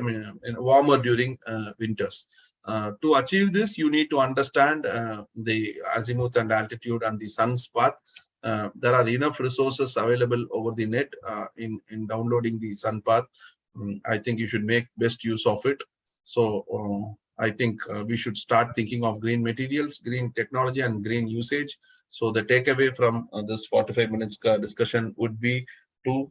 warmer during winters. To achieve this, you need to understand the azimuth and altitude and the sun's path. There are enough resources available over the net in downloading the sun path. I think you should make best use of it. So I think we should start thinking of green materials, green technology, and green usage. So the takeaway from this 45 minutes discussion would be to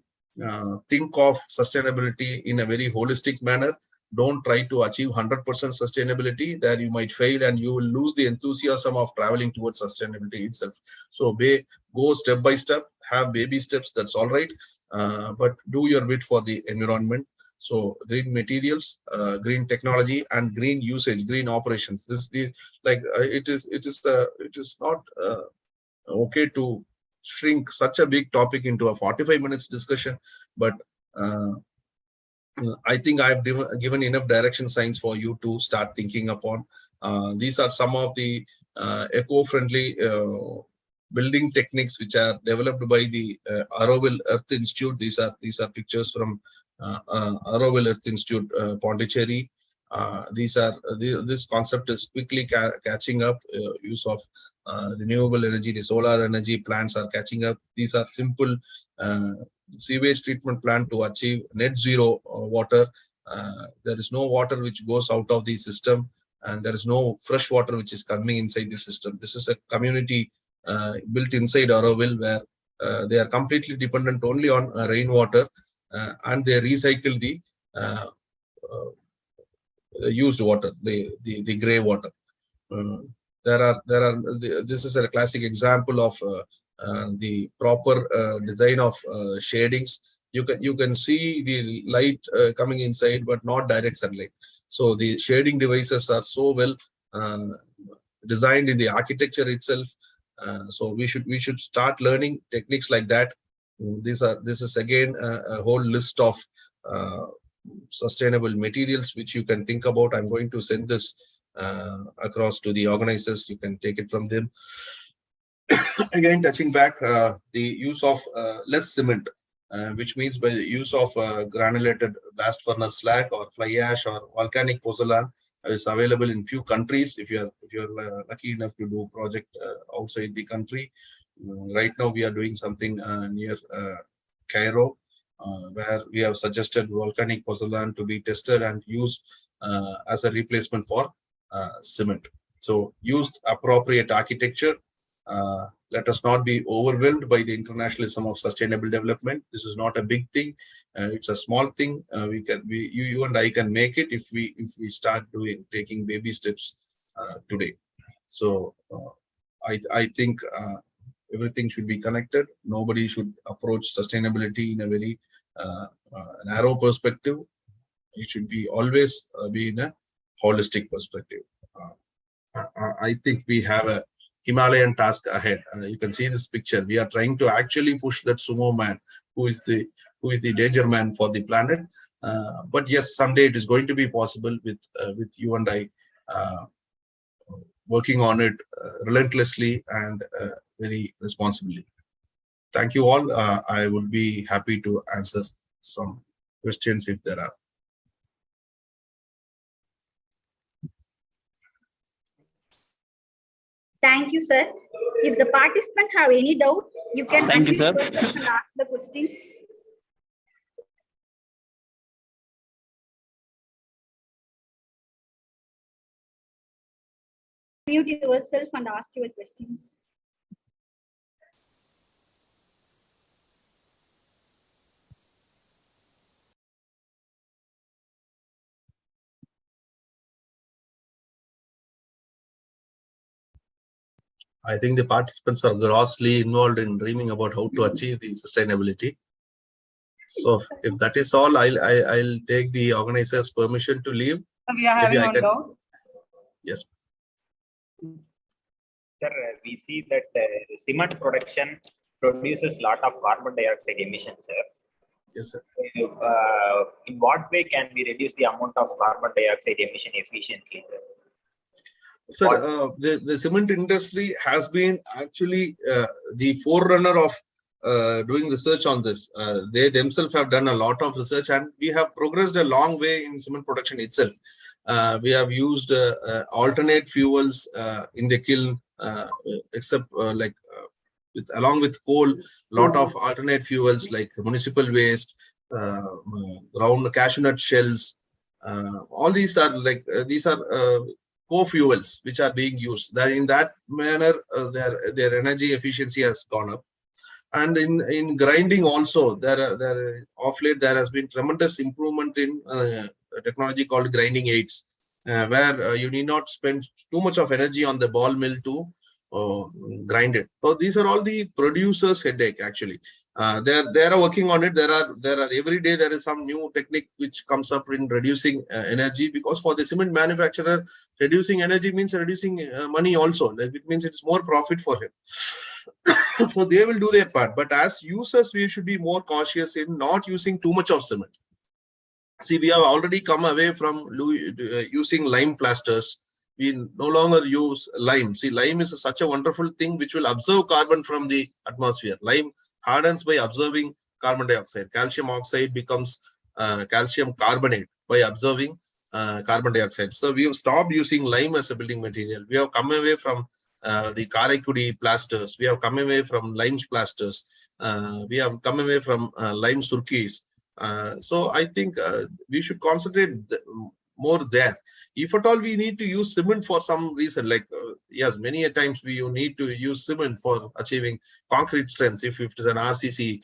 think of sustainability in a very holistic manner. Don't try to achieve 100% sustainability. There you might fail and you will lose the enthusiasm of traveling towards sustainability itself. So go step by step, have baby steps, that's all right. But do your bit for the environment. So green materials, green technology, and green usage, green operations. It is not okay to shrink such a big topic into a 45 minutes discussion, but I think I've given enough direction signs for you to start thinking upon. These are some of the eco-friendly building techniques which are developed by the Auroville Earth Institute. These are pictures from Auroville Earth Institute, Pondicherry. This concept is quickly catching up. Use of renewable energy, the solar energy plants are catching up. These are simple sewage treatment plant to achieve net zero water. There is no water which goes out of the system, and there is no fresh water which is coming inside the system. This is a community built inside Auroville where they are completely dependent only on rainwater, and they recycle the used water, the gray water. This is a classic example of the proper design of shadings. You can see the light coming inside, but not direct sunlight. So the shading devices are so well designed in the architecture itself. So we should start learning techniques like that. This is again a whole list of sustainable materials which you can think about. I'm going to send this across to the organizers. You can take it from them. Again, touching back, the use of less cement, which means by the use of granulated blast furnace slag or fly ash or volcanic pozzolan, is available in few countries. If you're lucky enough to do a project outside the country, right now we are doing something near Cairo, where we have suggested volcanic pozzolan to be tested and used as a replacement for cement. So use appropriate architecture. Let us not be overwhelmed by the internationalism of sustainable development. This is not a big thing. It's a small thing. You and I can make it if we start taking baby steps today. So I think everything should be connected. Nobody should approach sustainability in a very narrow perspective. It should be always be in a holistic perspective. I think we have a Himalayan task ahead. You can see this picture. We are trying to actually push that sumo man, who is the danger man for the planet. But yes, someday it is going to be possible with you and I working on it relentlessly and very responsibly. Thank you all. I would be happy to answer some questions if there are. Thank you, sir. If the participant have any doubt, you can Thank you, sir. and ask the questions. Mute yourself and ask your questions. I think the participants are grossly involved in dreaming about how to achieve the sustainability. So if that is all, I'll take the organizer's permission to leave. We are having Maybe I one can- doubt. Yes. Sir, we see that cement production produces lot of carbon dioxide emissions, sir. Yes, sir. In what way can we reduce the amount of carbon dioxide emission efficiently, sir? Sir, the cement industry has been actually the forerunner of doing research on this. They themselves have done a lot of research, and we have progressed a long way in cement production itself. We have used alternate fuels in the kiln, except along with coal, lot of alternate fuels like municipal waste, ground cashew nut shells. All these are co-fuels which are being used. That in that manner, their energy efficiency has gone up. And in grinding also, of late there has been tremendous improvement in a technology called grinding aids, where you need not spend too much of energy on the ball mill to grind it. So these are all the producers' headache actually. They are working on it. There are every day there is some new technique which comes up in reducing energy, because for the cement manufacturer, reducing energy means reducing money also. Like, it means it's more profit for him. So they will do their part. But as users, we should be more cautious in not using too much of cement. See, we have already come away from using lime plasters. We no longer use lime. See, lime is such a wonderful thing which will absorb carbon from the atmosphere. Lime hardens by absorbing carbon dioxide. Calcium oxide becomes calcium carbonate by absorbing carbon dioxide. So we have stopped using lime as a building material. We have come away from the Karaikudi plasters. We have come away from lime plasters. We have come away from lime surkis. So I think we should concentrate more there. If at all we need to use cement for some reason, like yes, many a times we need to use cement for achieving concrete strengths. If it is an RCC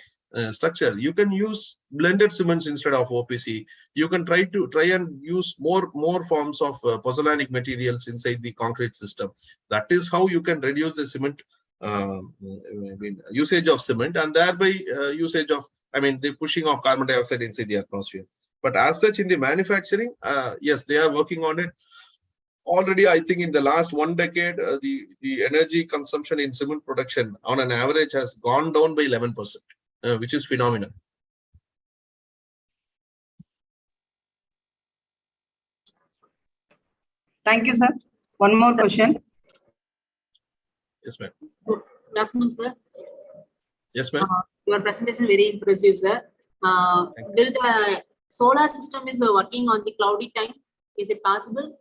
structure, you can use blended cements instead of OPC. You can try and use more forms of pozzolanic materials inside the concrete system. That is how you can reduce the cement usage of cement, and thereby usage of, the pushing of carbon dioxide inside the atmosphere. But as such, in the manufacturing, yes, they are working on it. Already, I think in the last 1 decade, the energy consumption in cement production on an average has gone down by 11%, which is phenomenal. Thank you, sir. One more question. Yes, ma'am. Good afternoon, sir. Yes, ma'am. Your presentation very impressive, sir. Will the solar system is working on the cloudy time? Is it possible?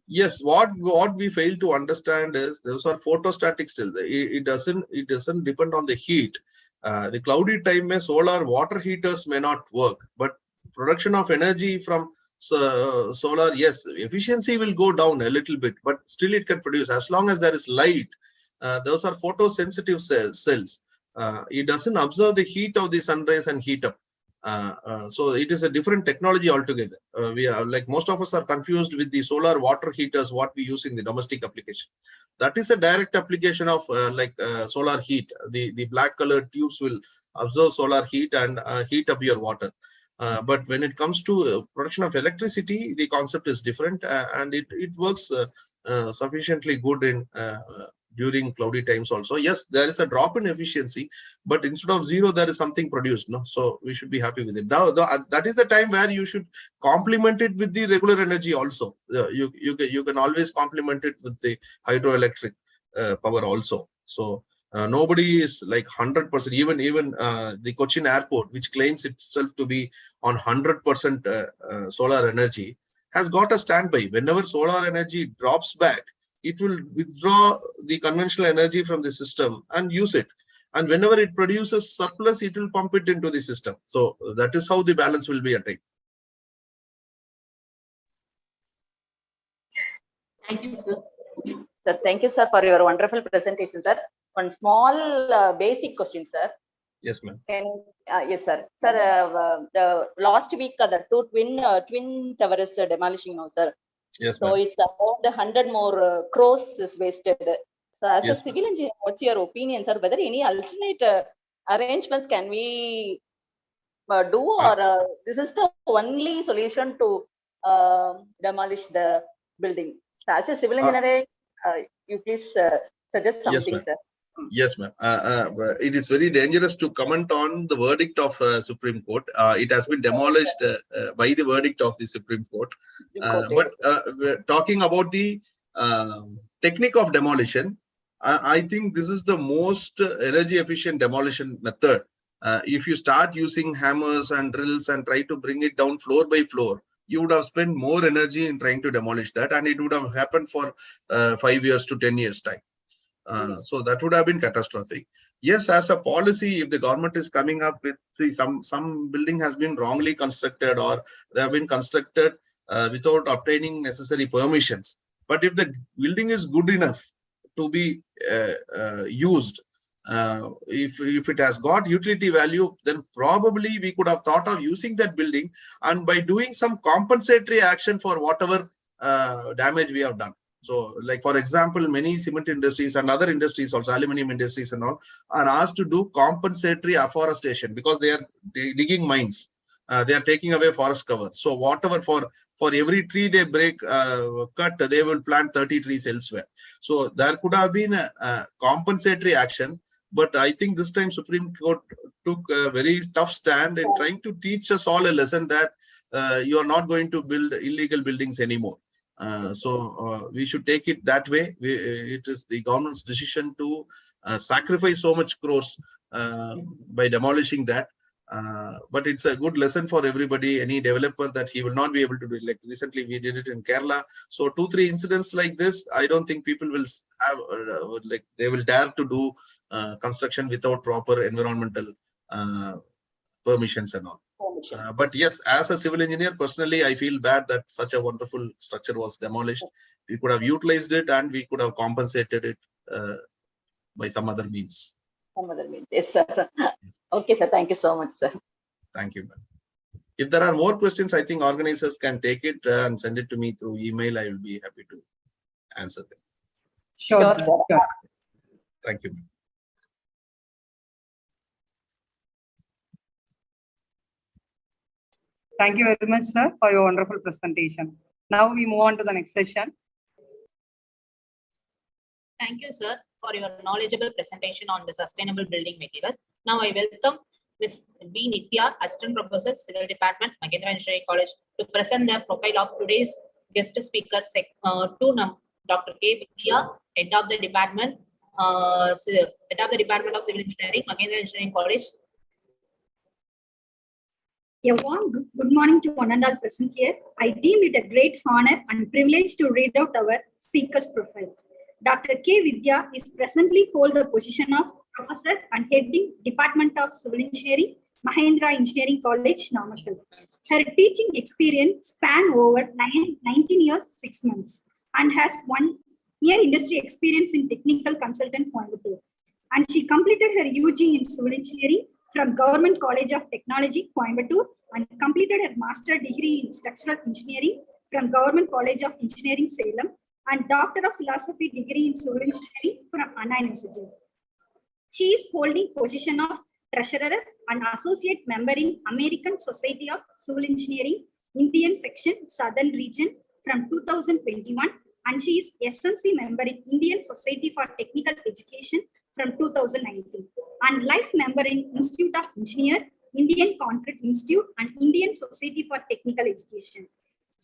Yes. What we fail to understand is those are photostatic still. It doesn't depend on the heat. The cloudy time, solar water heaters may not work, but production of energy from solar, yes, efficiency will go down a little bit, but still it can produce as long as there is light. Those are photosensitive cells. It doesn't absorb the heat of the sun rays and heat up. So it is a different technology altogether. We are, like, most of us are confused with the solar water heaters, what we use in the domestic application. That is a direct application of solar heat. The black colored tubes will absorb solar heat and heat up your water. But when it comes to production of electricity, the concept is different, and it works sufficiently good in during cloudy times also. Yes, there is a drop in efficiency, but instead of zero, there is something produced. No, so we should be happy with it. That is the time where you should complement it with the regular energy also. You can always complement it with the hydroelectric power also. So nobody is like 100%. Even the Cochin Airport, which claims itself to be on 100% solar energy, has got a standby. Whenever solar energy drops back, it will withdraw the conventional energy from the system and use it. And whenever it produces surplus, it will pump it into the system. So that is how the balance will be attained. Thank you, sir. So thank you, sir, for your wonderful presentation, sir. One small basic question, sir. Yes, ma'am. Yes, sir. Sir, the last week, the two twin towers demolishing now, sir. Yes, so ma'am. it's about 100 more crores is wasted. So as Yes, a civil engineer, what's your opinion, sir? Whether any alternate arrangements can we do, or this is the only solution to demolish the building? So as a civil engineer, you please suggest something, yes, sir. Yes, ma'am. It is very dangerous to comment on the verdict of Supreme Court. It has been demolished by the verdict of the Supreme Court. But we're talking about the technique of demolition, I think this is the most energy efficient demolition method. If you start using hammers and drills and try to bring it down floor by floor, you would have spent more energy in trying to demolish that, and it would have happened for 5 years to 10 years time. So that would have been catastrophic. Yes, as a policy, if the government is coming up with some building has been wrongly constructed, or they have been constructed without obtaining necessary permissions. But if the building is good enough to be used, If it has got utility value, then probably we could have thought of using that building and by doing some compensatory action for whatever damage we have done. So, like for example, many cement industries and other industries, also aluminum industries and all, are asked to do compensatory afforestation because they are digging mines. They are taking away forest cover. So whatever for every tree they break, cut, they will plant 30 trees elsewhere. So there could have been a compensatory action. But I think this time Supreme Court took a very tough stand in trying to teach us all a lesson that you are not going to build illegal buildings anymore. So we should take it that way. It is the government's decision to sacrifice so much crores by demolishing that. But it's a good lesson for everybody, any developer, that he will not be able to do it. Like recently we did it in Kerala. So 2-3 incidents like this, I don't think people will have like they will dare to do construction without proper environmental permissions and all. But yes, as a civil engineer, personally, I feel bad that such a wonderful structure was demolished. We could have utilized it and we could have compensated it by some other means. Some other means. Yes, sir. Okay, sir. Thank you so much, sir. Thank you. If there are more questions, I think organizers can take it and send it to me through email. I will be happy to answer them. Sure, Sure, sir. Sure. Thank you. Thank you very much, sir, for your wonderful presentation. Now we move on to the next session. Thank you, sir, for your knowledgeable presentation on the sustainable building materials. Now I welcome Ms. B. Nithya, Assistant Professor, Civil Department, Mahindra Engineering College, to present the profile of today's guest speaker, Dr. K. Vidya, Head of the Department, of Civil Engineering, Mahindra Engineering College. A warm good morning to one and all present here. I deem it a great honor and privilege to read out our speaker's profile. Dr. K. Vidya is presently hold the position of Professor and heading Department of Civil Engineering, Mahindra Engineering College, Namakkal. Her teaching experience span over 19 years, 6 months, and has 1 year industry experience in technical consultant Coimbatore. And she completed her UG in Civil Engineering from Government College of Technology, Coimbatore, and completed her master degree in Structural Engineering from Government College of Engineering, Salem, and Doctor of Philosophy degree in Civil Engineering from Anna University. She is holding position of Treasurer and Associate Member in American Society of Civil Engineering, Indian Section, Southern Region from 2021, and she is SMC member in Indian Society for Technical Education from 2019, and life member in Institute of Engineer, Indian Concrete Institute, and Indian Society for Technical Education.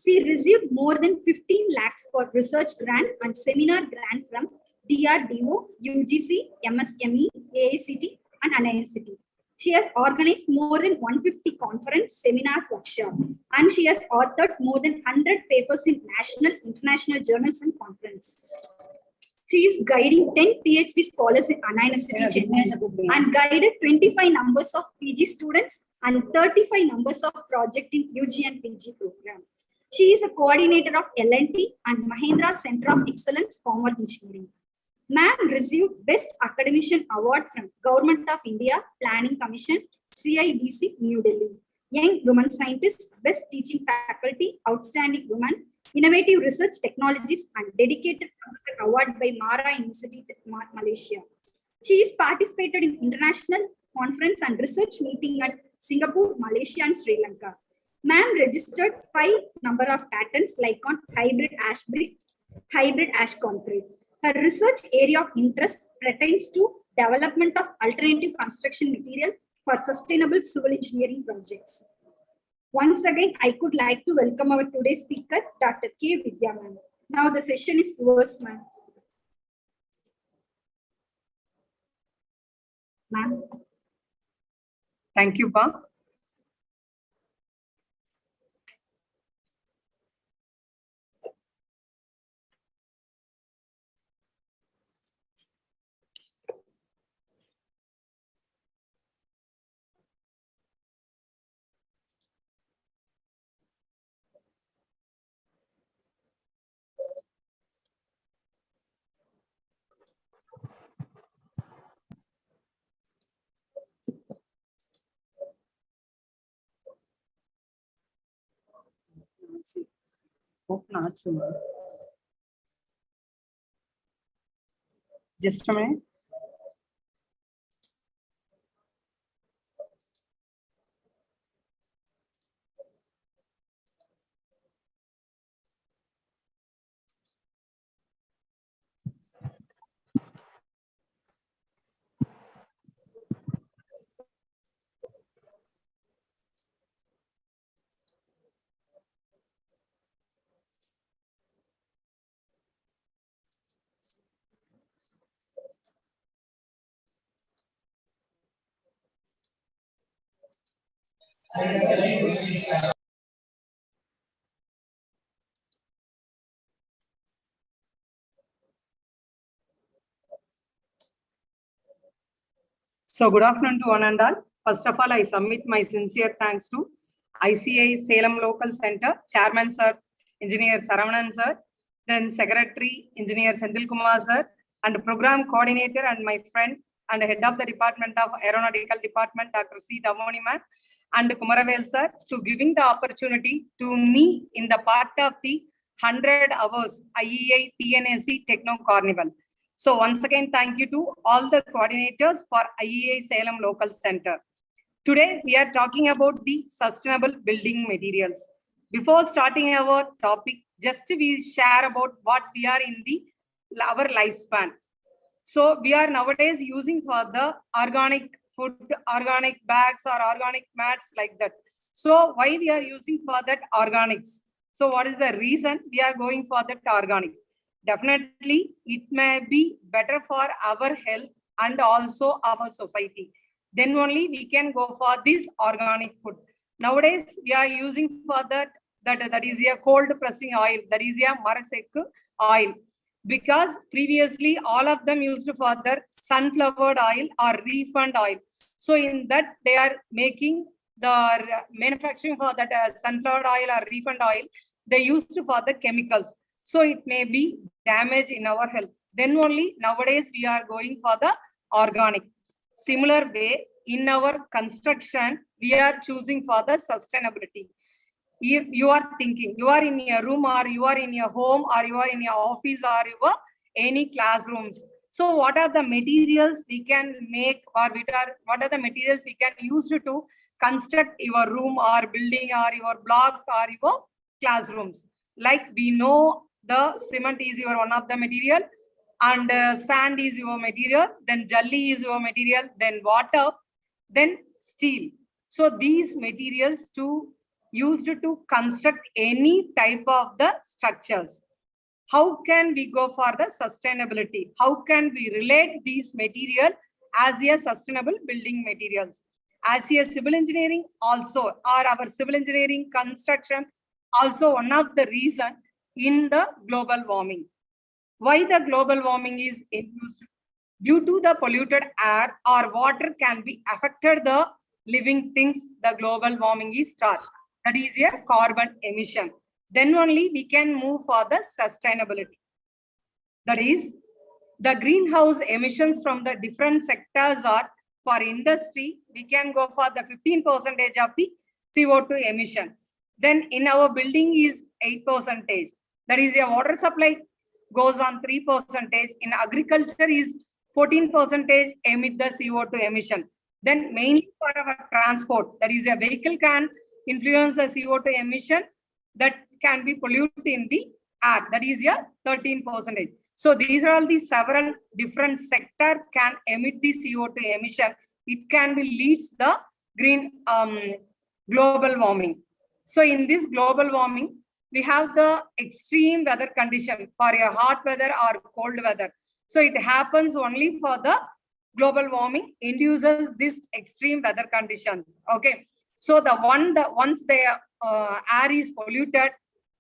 She received more than 15 lakhs for research grant and seminar grant from DRDO, UGC, MSME, AICT, and Anna University. She has organized more than 150 conference, seminars, workshops, and she has authored more than 100 papers in national, international journals and conferences. She is guiding 10 PhD scholars in Anna University, Chennai, and guided 25 numbers of PG students and 35 numbers of project in UG and PG program. She is a coordinator of L&T and Mahindra Center of Excellence, Former Engineering. Ma'am received Best Academician Award from Government of India Planning Commission, CIDC, New Delhi. Young Women Scientist, Best Teaching Faculty, Outstanding Woman, Innovative Research Technologies, and Dedicated Professor Award by Mara University, Malaysia. She is participated in international conference and research meeting at Singapore, Malaysia, and Sri Lanka. Ma'am registered 5 number of patents like on hybrid ash brick, hybrid ash concrete. Her research area of interest pertains to development of alternative construction material for sustainable civil engineering projects. Once again, I could like to welcome our today's speaker, Dr. K. Vidya ma'am. Now the session is yours, ma'am. Ma'am. Thank you, Pa. Open ஆச்சு. Just a minute. So good afternoon to one and all. First of all, I submit my sincere thanks to ICI Salem Local Center, Chairman Sir, Engineer Saravanan Sir, then Secretary, Engineer Senthil Kumar Sir, and Program Coordinator and my friend and Head of the Department of Aeronautical Department, Dr. C. Damoni Ma'am, and Kumaravel Sir, to giving the opportunity to me in the part of the 100 hours IEI TNSC Techno Carnival. So once again, thank you to all the coordinators for IEI Salem Local Center. Today, we are talking about the sustainable building materials. Before starting our topic, just we share about what we are in our lifespan. So we are nowadays using for the organic food, organic bags or organic mats like that. So why we are using for that organics? So what is the reason we are going for that organic? Definitely, it may be better for our health and also our society. Then only we can go for this organic food. Nowadays, we are using for that is a cold pressing oil, that is a marasek oil. Because previously, all of them used for the sunflower oil or refined oil. So in that, they are making the manufacturing for that sunflower oil or refined oil, they used for the chemicals. So it may be damage in our health. Then only nowadays we are going for the organic. Similar way, in our construction, we are choosing for the sustainability. If you are thinking, you are in your room or you are in your home or you are in your office or your any classrooms. So what are the materials we can make or what are the materials we can use to construct your room or building or your block or your classrooms? Like we know the cement is your one of the material and sand is your material, then jelly is your material, then water, then steel. So these materials used to construct any type of the structures. How can we go for the sustainability? How can we relate these material as a sustainable building materials? As a civil engineering also, or our civil engineering construction also one of the reason in the global warming. Why the global warming is induced? Due to the polluted air or water can be affected the living things, the global warming is start. That is a carbon emission. Then only we can move for the sustainability. That is, the greenhouse emissions from the different sectors are for industry, we can go for the 15% of the CO2 emission. Then in our building is 8%. That is a water supply goes on 3%. In agriculture is 14% emit the CO2 emission. Then mainly for our transport, that is a vehicle can influence the CO2 emission that can be polluted in the air. That is a 13%. So these are all the several different sector can emit the CO2 emission. It can be leads the green global warming. So in this global warming, we have the extreme weather condition for a hot weather or cold weather. So it happens only for the global warming induces this extreme weather conditions. Okay. So once the air is polluted,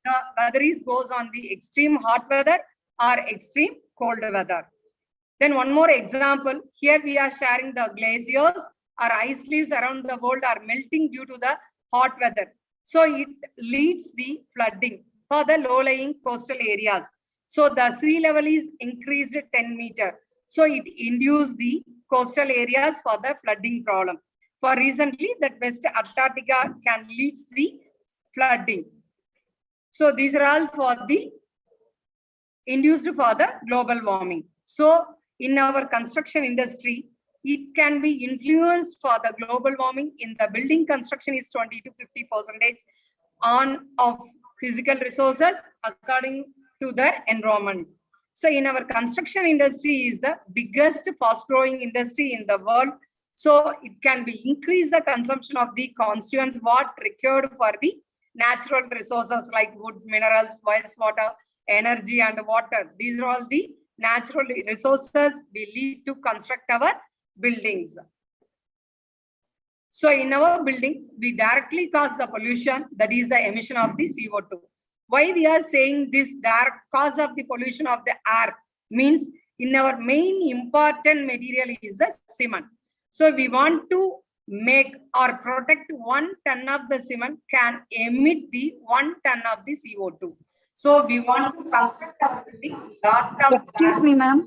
the weather goes on the extreme hot weather or extreme cold weather. Then one more example, here we are sharing the glaciers or ice leaves around the world are melting due to the hot weather. So it leads the flooding for the low-lying coastal areas. So the sea level is increased 10 meters. So it induced the coastal areas for the flooding problem. For recently that West Antarctica can lead the flooding. So these are all for the induced for the global warming. So in our construction industry, it can be influenced for the global warming. In the building construction is 20 to 50% on of physical resources according to the environment. So in our construction industry is the biggest fast growing industry in the world. So it can be increase the consumption of the constituents what required for the natural resources like wood, minerals, wastewater, energy and water. These are all the natural resources we need to construct our buildings. So in our building, we directly cause the pollution, that is the emission of the CO2. Why we are saying this direct cause of the pollution of the air means in our main important material is the cement. So we want to make or protect 1 ton of the cement can emit the 1 ton of the CO2. So we want to construct our building lot of Excuse me, ma'am.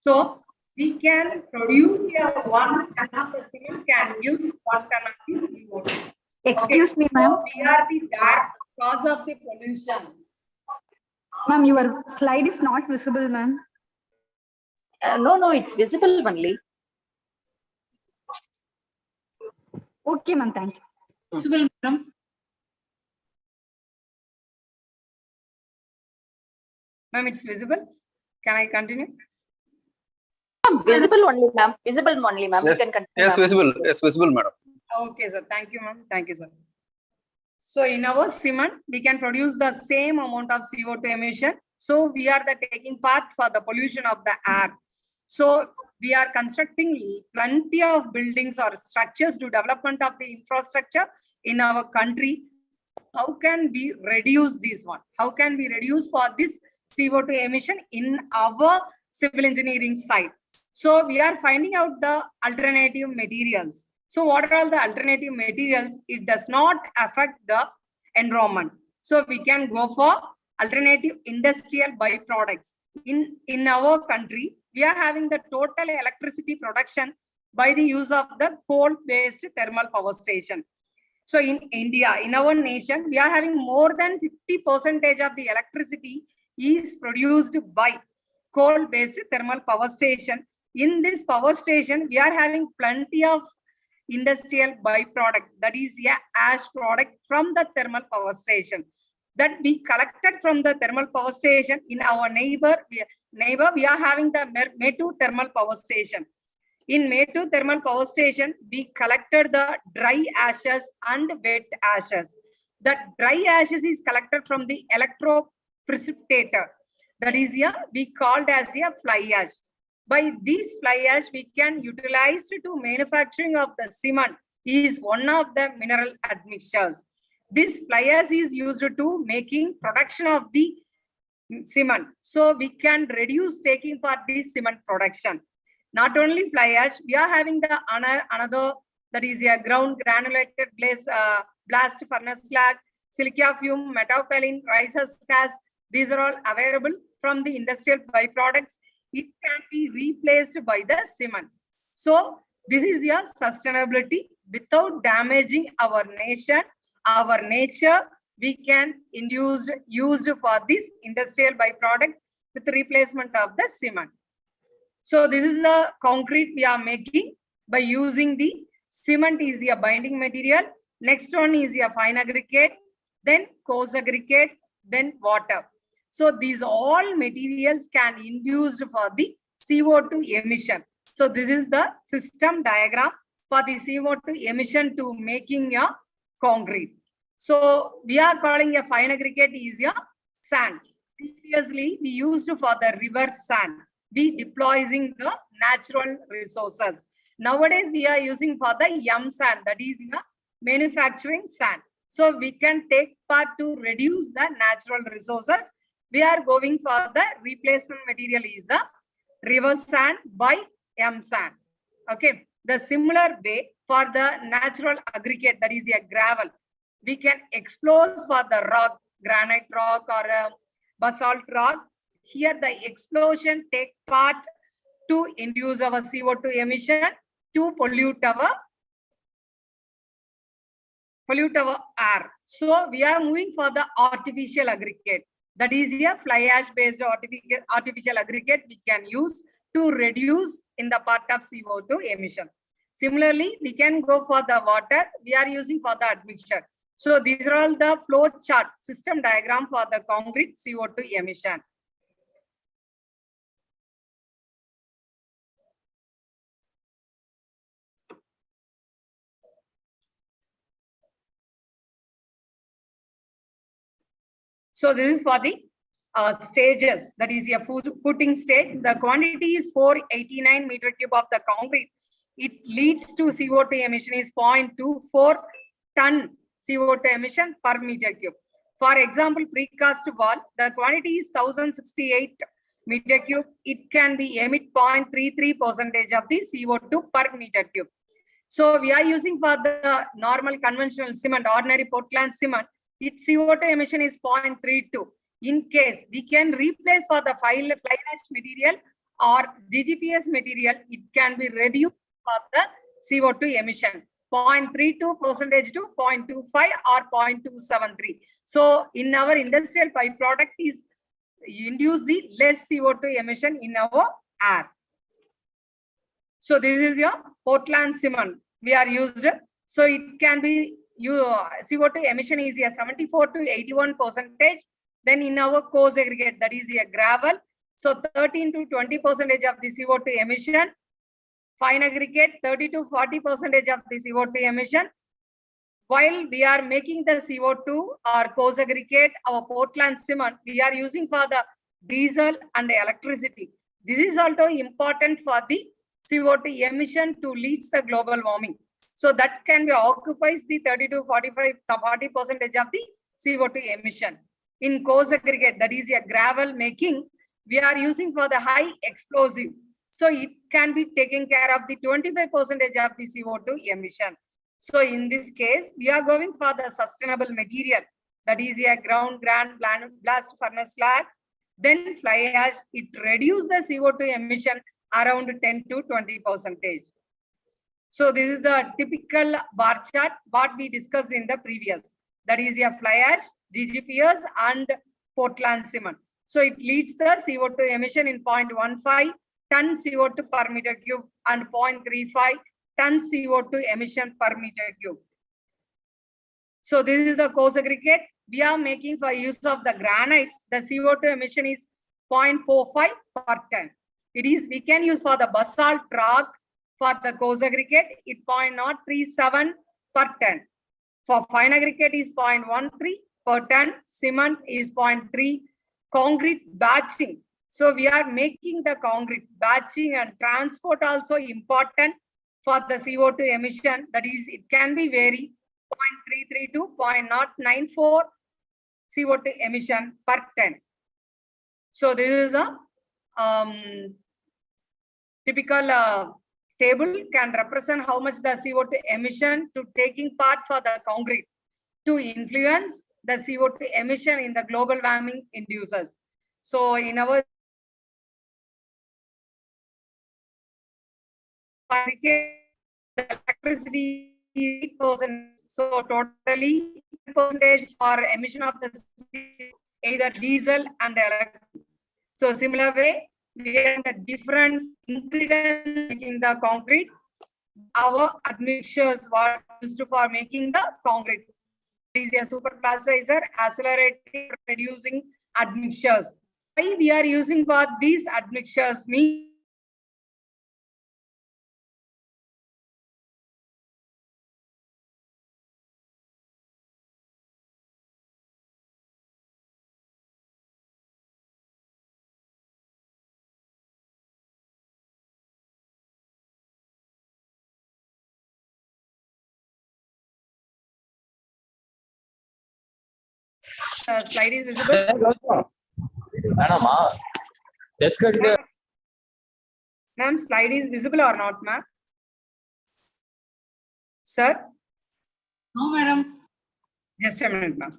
So we can produce here 1 ton of the cement can use 1 ton of the CO2. Excuse me, ma'am. So we are the direct cause of the pollution. Ma'am, your slide is not visible, ma'am. No, it's visible only. Okay, ma'am. Thank you. Visible, madam. Ma'am, it's visible. Can I continue? Visible only, ma'am. Visible only, ma'am. You Yes, can continue. yes, ma'am. visible. Yes, visible, madam. Okay, sir. Thank you, ma'am. Thank you, sir. So in our cement, we can produce the same amount of CO2 emission. So we are the taking part for the pollution of the air. So we are constructing plenty of buildings or structures to development of the infrastructure in our country. How can we reduce this one? How can we reduce for this CO2 emission in our civil engineering side? So we are finding out the alternative materials. So what are all the alternative materials? It does not affect the environment. So we can go for alternative industrial byproducts. In our country, we are having the total electricity production by the use of the coal-based thermal power station. So in India, in our nation, we are having more than 50% of the electricity is produced by coal-based thermal power station. In this power station, we are having plenty of industrial byproduct, that is ash product from the thermal power station that we collected from the thermal power station. In our neighbor, we are having the Metu thermal power station. In Metu thermal power station, we collected the dry ashes and wet ashes. The dry ashes is collected from the electroprecipitator. That is we called as a fly ash. By this fly ash, we can utilize to manufacturing of the cement is one of the mineral admixtures. This fly ash is used to making production of the cement. So we can reduce taking part this cement production. Not only fly ash, we are having the another, that is a ground granulated blast furnace slag, silica fume, metakaolin, rice gas. These are all available from the industrial byproducts. It can be replaced by the cement. So this is your sustainability without damaging our nation, our nature. We can used for this industrial byproduct with replacement of the cement. So this is the concrete we are making by using the cement is a binding material. Next one is a fine aggregate, then coarse aggregate, then water. So these all materials can induced for the CO2 emission. So this is the system diagram for the CO2 emission to making a concrete. So we are calling a fine aggregate is a sand. Previously, we used for the river sand. We deploying the natural resources. Nowadays, we are using for the yam sand, that is manufacturing sand. So we can take part to reduce the natural resources. We are going for the replacement material is the river sand by yam sand. Okay. The similar way for the natural aggregate, that is a gravel, we can explore for the rock, granite rock or basalt rock. Here the explosion take part to induce our CO2 emission to pollute our pollute our air. So we are moving for the artificial aggregate. That is a fly ash based artificial aggregate we can use to reduce in the part of CO2 emission. Similarly, we can go for the water. We are using for the admixture. So these are all the flow chart system diagram for the concrete CO2 emission. So this is for the stages. That is a footing stage. The quantity is 489 meter cube of the concrete. It leads to CO2 emission is 0.24 ton CO2 emission per meter cube. For example, precast wall, the quantity is 1068 meter cube. It can be emit 0.33% of the CO2 per meter cube. So we are using for the normal conventional cement, ordinary Portland cement, its CO2 emission is 0.32. In case we can replace for the fly ash material or GGPS material, it can be reduced for the CO2 emission 0.32% to 0.25 or 0.273. So in our industrial byproduct is induce the less CO2 emission in our air. So this is your Portland cement we are used. So it can be CO2 emission is a 74 to 81%. Then in our coarse aggregate, that is a gravel. So 13 to 20% of the CO2 emission. Fine aggregate 30 to 40% of the CO2 emission. While we are making the CO2 or coarse aggregate, our Portland cement, we are using for the diesel and electricity. This is also important for the CO2 emission to lead the global warming. So that can be occupies the 30 to 40% of the CO2 emission. In coarse aggregate, that is a gravel making, we are using for the high explosive. So it can be taking care of the 25% of the CO2 emission. So in this case, we are going for the sustainable material. That is a ground blast furnace slag. Then fly ash, it reduces the CO2 emission around 10 to 20%. So this is a typical bar chart, what we discussed in the previous. That is a fly ash, GGPS and Portland cement. So it leads the CO2 emission in 0.15 ton CO2 per meter cube and 0.35 ton CO2 emission per meter cube. So this is a coarse aggregate. We are making for use of the granite. The CO2 emission is 0.45 per ton. It is, we can use for the basalt rock for the coarse aggregate, it 0.037 per ton. For fine aggregate is 0.13 per ton. Cement is 0.3. Concrete batching. So we are making the concrete batching and transport also important for the CO2 emission. That is, it can be vary 0.33 to 0.094 CO2 emission per ton. So this is a typical table can represent how much the CO2 emission to taking part for the concrete to influence the CO2 emission in the global warming induces. So in our the electricity 8%. So totally percentage for emission of the either diesel and electric. So similar way, we have the different ingredients making the concrete. Our admixtures were used for making the concrete. This is a superplasticizer, accelerating, reducing admixtures. Why we are using for these admixtures means slide is visible. Ma'am, slide is visible or not, ma'am? Sir? No, madam. Just a minute, ma'am.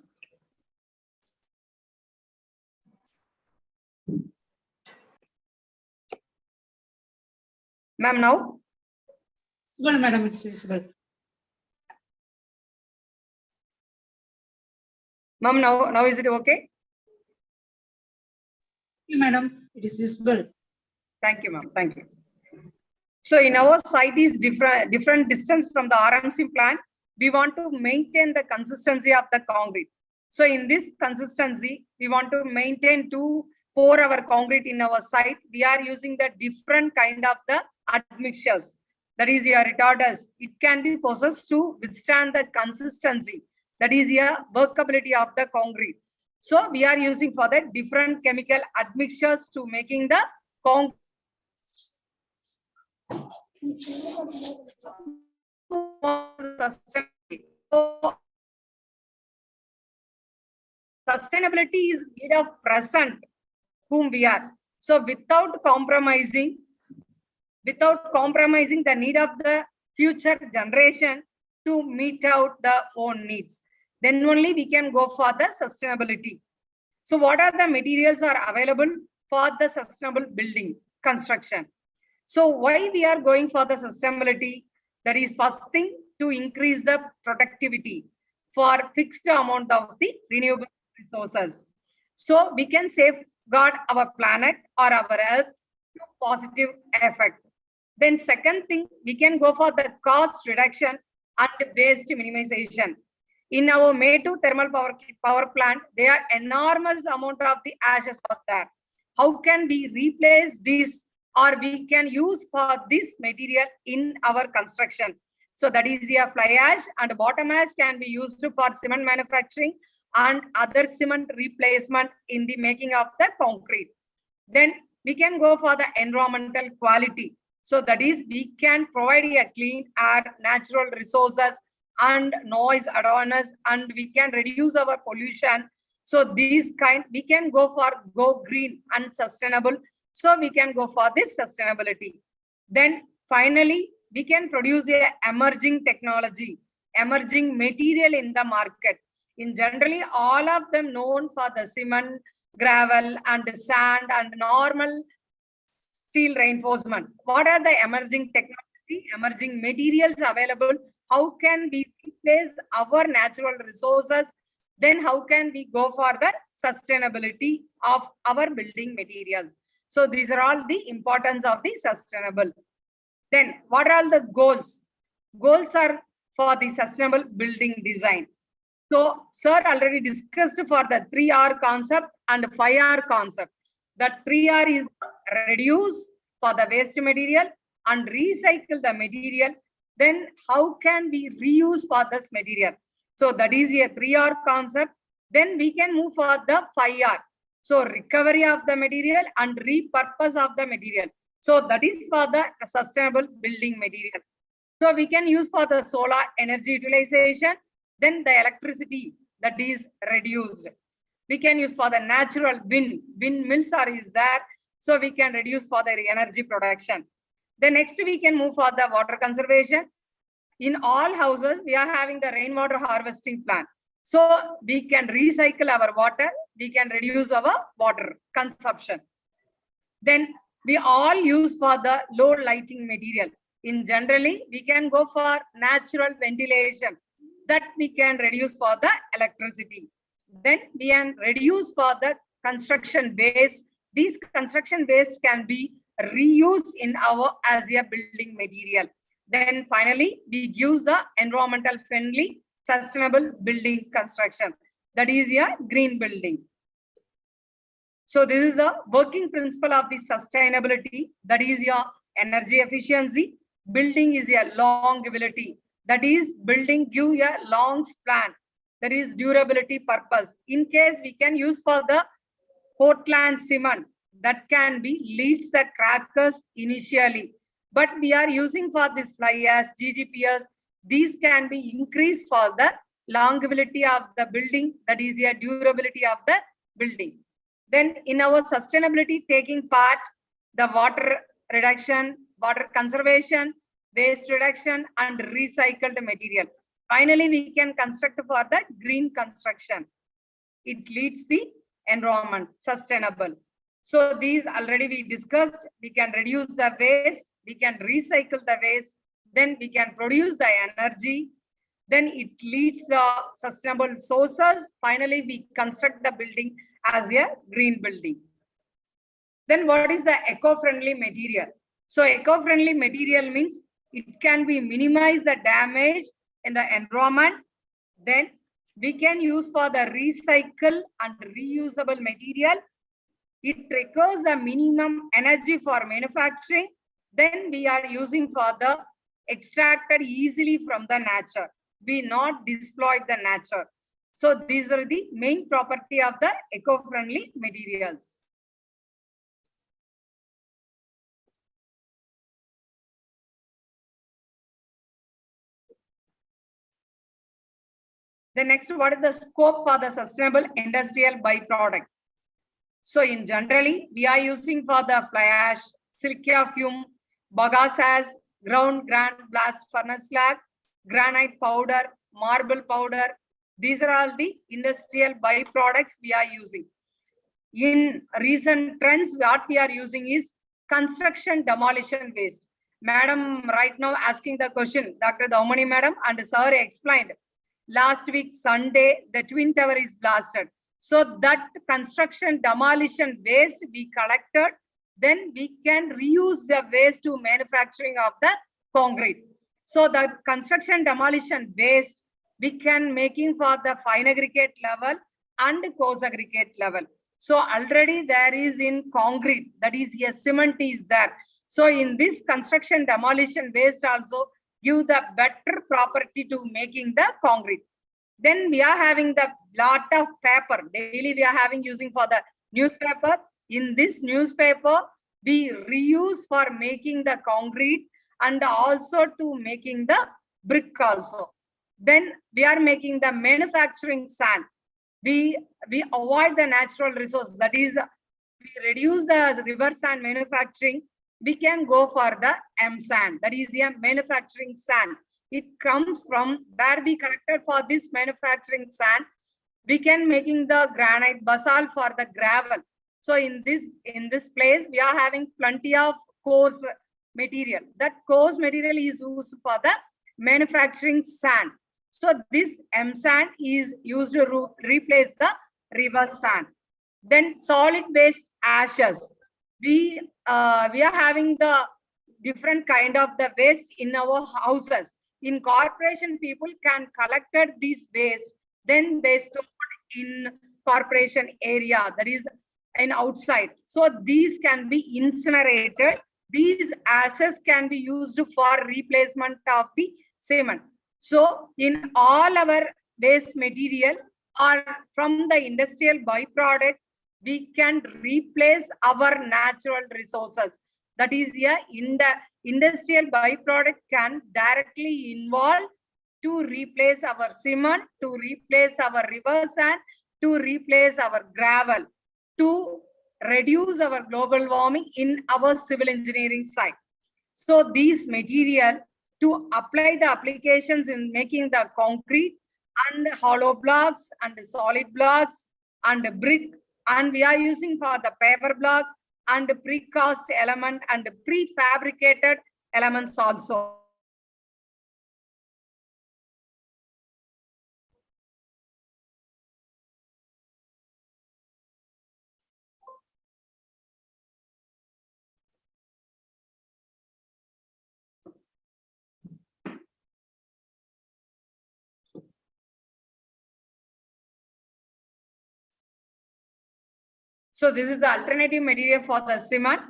Ma'am, now? Well, madam, it's visible. Ma'am, now is it okay? Madam, it is visible. Thank you, ma'am. Thank you. So in our site is different distance from the RMC plant. We want to maintain the consistency of the concrete. So in this consistency, we want to maintain to pour our concrete in our site. We are using the different kind of the admixtures. That is your retarders. It can be processed to withstand the consistency. That is your workability of the concrete. So we are using for the different chemical admixtures to making the concrete. Sustainability is need of present whom we are. So without compromising the need of the future generation to meet out the own needs, then only we can go for the sustainability. So what are the materials are available for the sustainable building construction? So why we are going for the sustainability? That is first thing, to increase the productivity for fixed amount of the renewable resources. So we can safeguard our planet or our earth to positive effect. Then second thing, we can go for the cost reduction and waste minimization. In our Metu thermal power plant, there are enormous amount of the ashes are there. How can we replace this, or we can use for this material in our construction? So that is a fly ash, and bottom ash can be used for cement manufacturing and other cement replacement in the making of the concrete. Then we can go for the environmental quality. So that is, we can provide a clean air, natural resources and noise awareness, and we can reduce our pollution. So these kind, we can go green and sustainable. So we can go for this sustainability. Then finally, we can produce a emerging technology, emerging material in the market. In generally, all of them known for the cement, gravel and sand and normal steel reinforcement. What are the emerging technology, emerging materials available? How can we replace our natural resources? Then how can we go for the sustainability of our building materials? So these are all the importance of the sustainable. Then what are the goals? Goals are for the sustainable building design. So sir already discussed for the 3R concept and 5R concept. That 3R is reduce for the waste material and recycle the material. Then how can we reuse for this material? So that is a 3R concept. Then we can move for the 5R. So recovery of the material and repurpose of the material. So that is for the sustainable building material. So we can use for the solar energy utilization. Then the electricity that is reduced. We can use for the natural windmills is there. So we can reduce for the energy production. The next we can move for the water conservation. In all houses, we are having the rainwater harvesting plant. So we can recycle our water. We can reduce our water consumption. Then we all use for the low lighting material. In generally, we can go for natural ventilation that we can reduce for the electricity. Then we can reduce for the construction waste. These construction waste can be reused in our as a building material. Then finally, we use the environmental friendly, sustainable building construction. That is a green building. So this is a working principle of the sustainability. That is your energy efficiency. Building is a longevity. That is, building give a long span. That is durability purpose. In case we can use for the Portland cement, that can be leads the crackers initially. But we are using for this fly ash, GGPS. These can be increased for the longevity of the building. That is a durability of the building. Then in our sustainability taking part, the water reduction, water conservation, waste reduction and recycled material. Finally, we can construct for the green construction. It leads the environment sustainable. So these already we discussed. We can reduce the waste, we can recycle the waste, then we can produce the energy, Then it leads the sustainable sources. Finally, we construct the building as a green building. Then what is the eco-friendly material? So eco-friendly material means it can be minimize the damage in the environment. Then we can use for the recycle and reusable material. It requires the minimum energy for manufacturing. Then we are using for the extracted easily from the nature. We not exploit the nature. So these are the main property of the eco-friendly materials. The next, what is the scope for the sustainable industrial byproduct? So in generally, we are using for the fly ash, silica fume, bagasse ash, ground blast furnace slag, granite powder, marble powder. These are all the industrial byproducts we are using. In recent trends, what we are using is construction demolition waste. Madam right now asking the question, Dr. Daumani madam and sir explained. Last week, Sunday, the Twin Tower is blasted. So that construction demolition waste we collected, then we can reuse the waste to manufacturing of the concrete. So the construction demolition waste, we can making for the fine aggregate level and coarse aggregate level. So already there is in concrete, that is a cement is there. So in this construction demolition waste also give the better property to making the concrete. Then we are having the lot of paper. Daily we are having using for the newspaper. In this newspaper, we reuse for making the concrete and also to making the brick also. Then we are making the manufacturing sand. We avoid the natural resources. That is, we reduce the river sand manufacturing. We can go for the M sand. That is a manufacturing sand. It comes from where we collected for this manufacturing sand. We can making the granite basalt for the gravel. So in this place, we are having plenty of coarse material. That coarse material is used for the manufacturing sand. So this M sand is used to replace the river sand. Then solid waste ashes. We are having the different kind of the waste in our houses. In corporation, people can collect these waste, then they store in corporation area, that is in outside. So these can be incinerated. These ashes can be used for replacement of the cement. So in all our waste material or from the industrial byproduct, we can replace our natural resources. That is, in the industrial byproduct can directly involve to replace our cement, to replace our river sand, to replace our gravel, to reduce our global warming in our civil engineering side. So these material to apply the applications in making the concrete and hollow blocks and solid blocks and brick, and we are using for the paper block and precast element and prefabricated elements also. So this is the alternative material for the cement.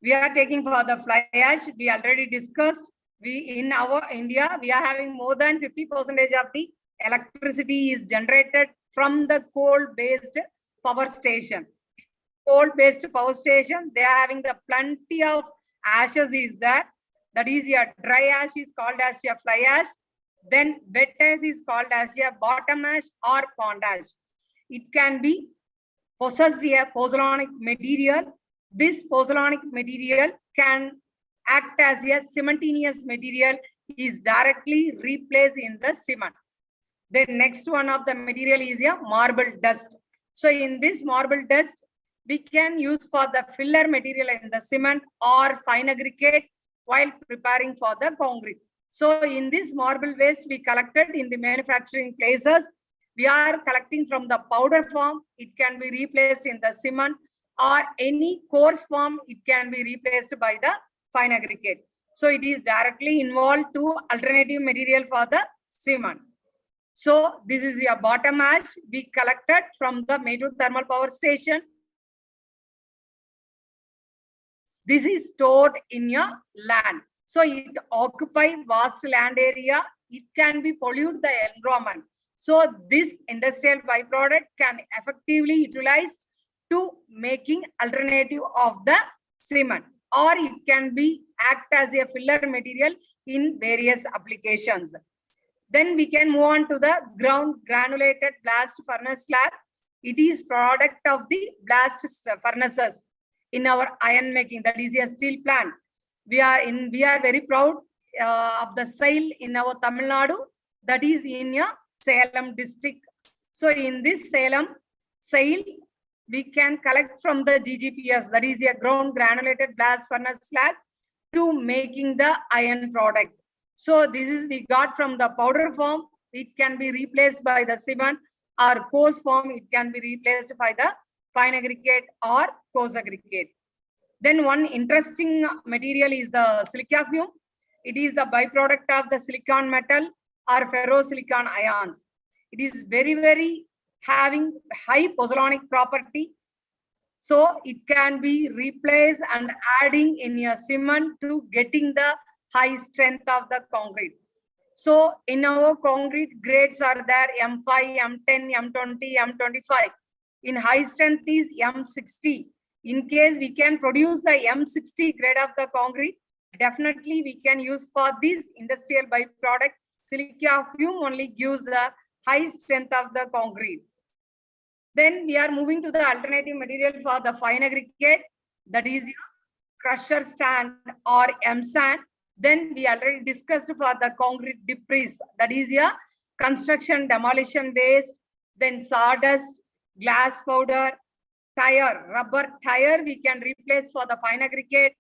We are taking for the fly ash. We already discussed. In our India, we are having more than 50% of the electricity is generated from the coal-based power station. Coal-based power station, they are having the plenty of ashes is there. That is, your dry ash is called as your fly ash. Then wet ash is called as your bottom ash or pond ash. It can be possess a pozzolanic material. This pozzolanic material can act as a cementitious material, is directly replaced in the cement. The next one of the material is a marble dust. So in this marble dust, we can use for the filler material in the cement or fine aggregate while preparing for the concrete. So in this marble waste, we collected in the manufacturing places. We are collecting from the powder form. It can be replaced in the cement or any coarse form. It can be replaced by the fine aggregate. So it is directly involved to alternative material for the cement. So this is your bottom ash we collected from the Meru thermal power station. This is stored in your land. So it occupies vast land area. It can be pollute the environment. So this industrial byproduct can effectively utilized to making alternative of the cement, or it can be act as a filler material in various applications. Then we can move on to the ground granulated blast furnace slag. It is product of the blast furnaces in our iron making, that is a steel plant. We are very proud of the SAIL in our Tamil Nadu, that is in your Salem district. So in this Salem SAIL, we can collect from the GGPS, that is a ground granulated blast furnace slag, to making the iron product. So this is we got from the powder form. It can be replaced by the cement, or coarse form. It can be replaced by the fine aggregate or coarse aggregate. Then one interesting material is the silica fume. It is the byproduct of the silicon metal or ferrosilicon ions. It is very having high pozzolanic property. So it can be replaced and adding in your cement to getting the high strength of the concrete. So in our concrete grades are there M5, M10, M20, M25. In high strength is M60. In case we can produce the M60 grade of the concrete, definitely we can use for this industrial byproduct. Silica fume only gives the high strength of the concrete. Then we are moving to the alternative material for the fine aggregate, that is your crusher sand or M sand. Then we already discussed for the concrete debris, that is your construction demolition waste, then sawdust, glass powder, tire, rubber tire we can replace for the fine aggregate,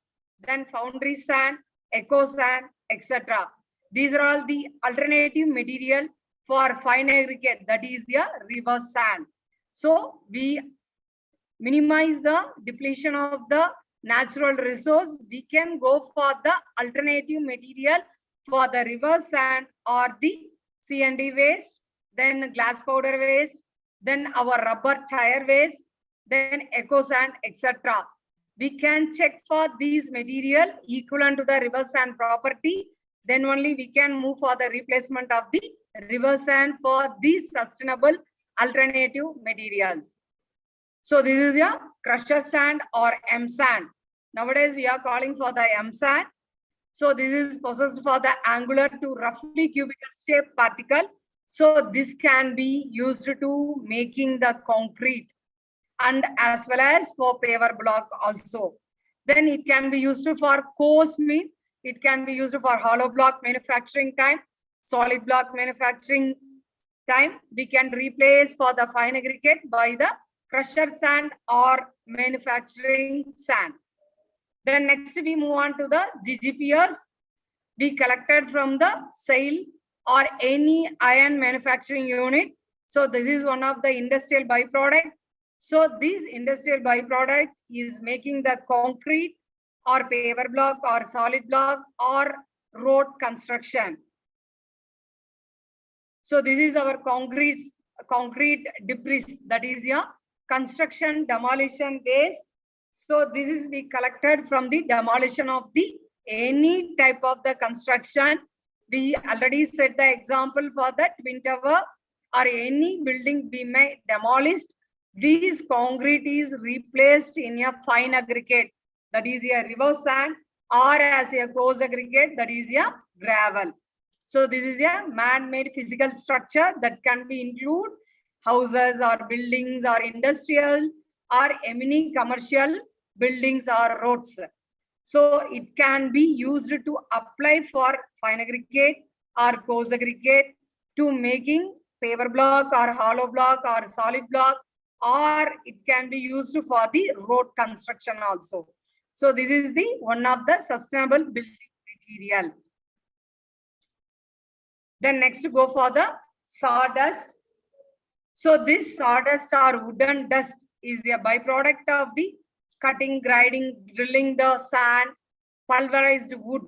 then foundry sand, echo sand, etc. These are all the alternative material for fine aggregate, that is your reverse sand. So we minimize the depletion of the natural resource. We can go for the alternative material for the reverse sand or the C&D waste, then glass powder waste, then our rubber tire waste, then echo sand, etc. We can check for these material equivalent to the reverse sand property. Then only we can move for the replacement of the reverse sand for these sustainable alternative materials. So this is your crusher sand or M sand. Nowadays we are calling for the M sand. So this is processed for the angular to roughly cubical shaped particle. So this can be used to making the concrete and as well as for paver block also. Then it can be used for coarse mean. It can be used for hollow block manufacturing time, solid block manufacturing time. We can replace for the fine aggregate by the crusher sand or manufacturing sand. Then next we move on to the GGPS. We collected from the SAIL or any iron manufacturing unit. So this is one of the industrial byproduct. So this industrial byproduct is making the concrete or paver block or solid block or road construction. So this is our concrete debris, that is your construction demolition waste. So this is we collected from the demolition of the any type of the construction. We already set the example for the Twin Tower or any building we may demolished. This concrete is replaced in a fine aggregate, that is a reverse sand, or as a coarse aggregate, that is a gravel. So this is a man-made physical structure that can be include houses or buildings or industrial or any commercial buildings or roads. So it can be used to apply for fine aggregate or coarse aggregate to making paver block or hollow block or solid block, or it can be used for the road construction also. So this is the one of the sustainable building material. Then next go for the sawdust. So this sawdust or wooden dust is a byproduct of the cutting, grinding, drilling the sand, pulverized wood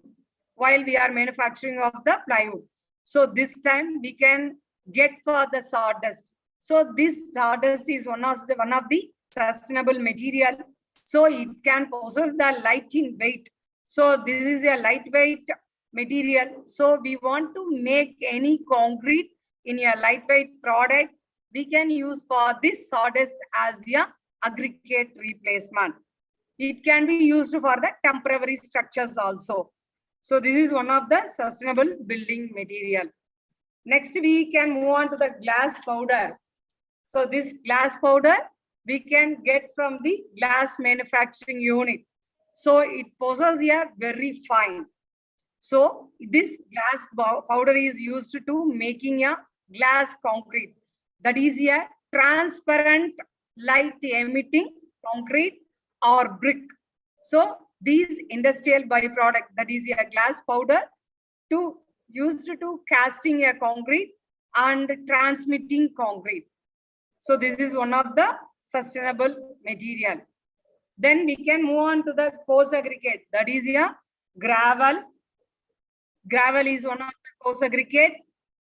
while we are manufacturing of the plywood. So this time we can get for the sawdust. So this sawdust is one of the sustainable material. So it can possess the light in weight. So this is a lightweight material. So we want to make any concrete in a lightweight product, we can use for this sawdust as a aggregate replacement. It can be used for the temporary structures also. So this is one of the sustainable building material. Next, we can move on to the glass powder. So this glass powder, we can get from the glass manufacturing unit. So it possesses a very fine. So this glass powder is used to making a glass concrete. That is a transparent light emitting concrete or brick. So these industrial byproduct, that is a glass powder, to used to casting a concrete and transmitting concrete. So this is one of the sustainable material. Then we can move on to the coarse aggregate. That is a gravel. Gravel is one of the coarse aggregate.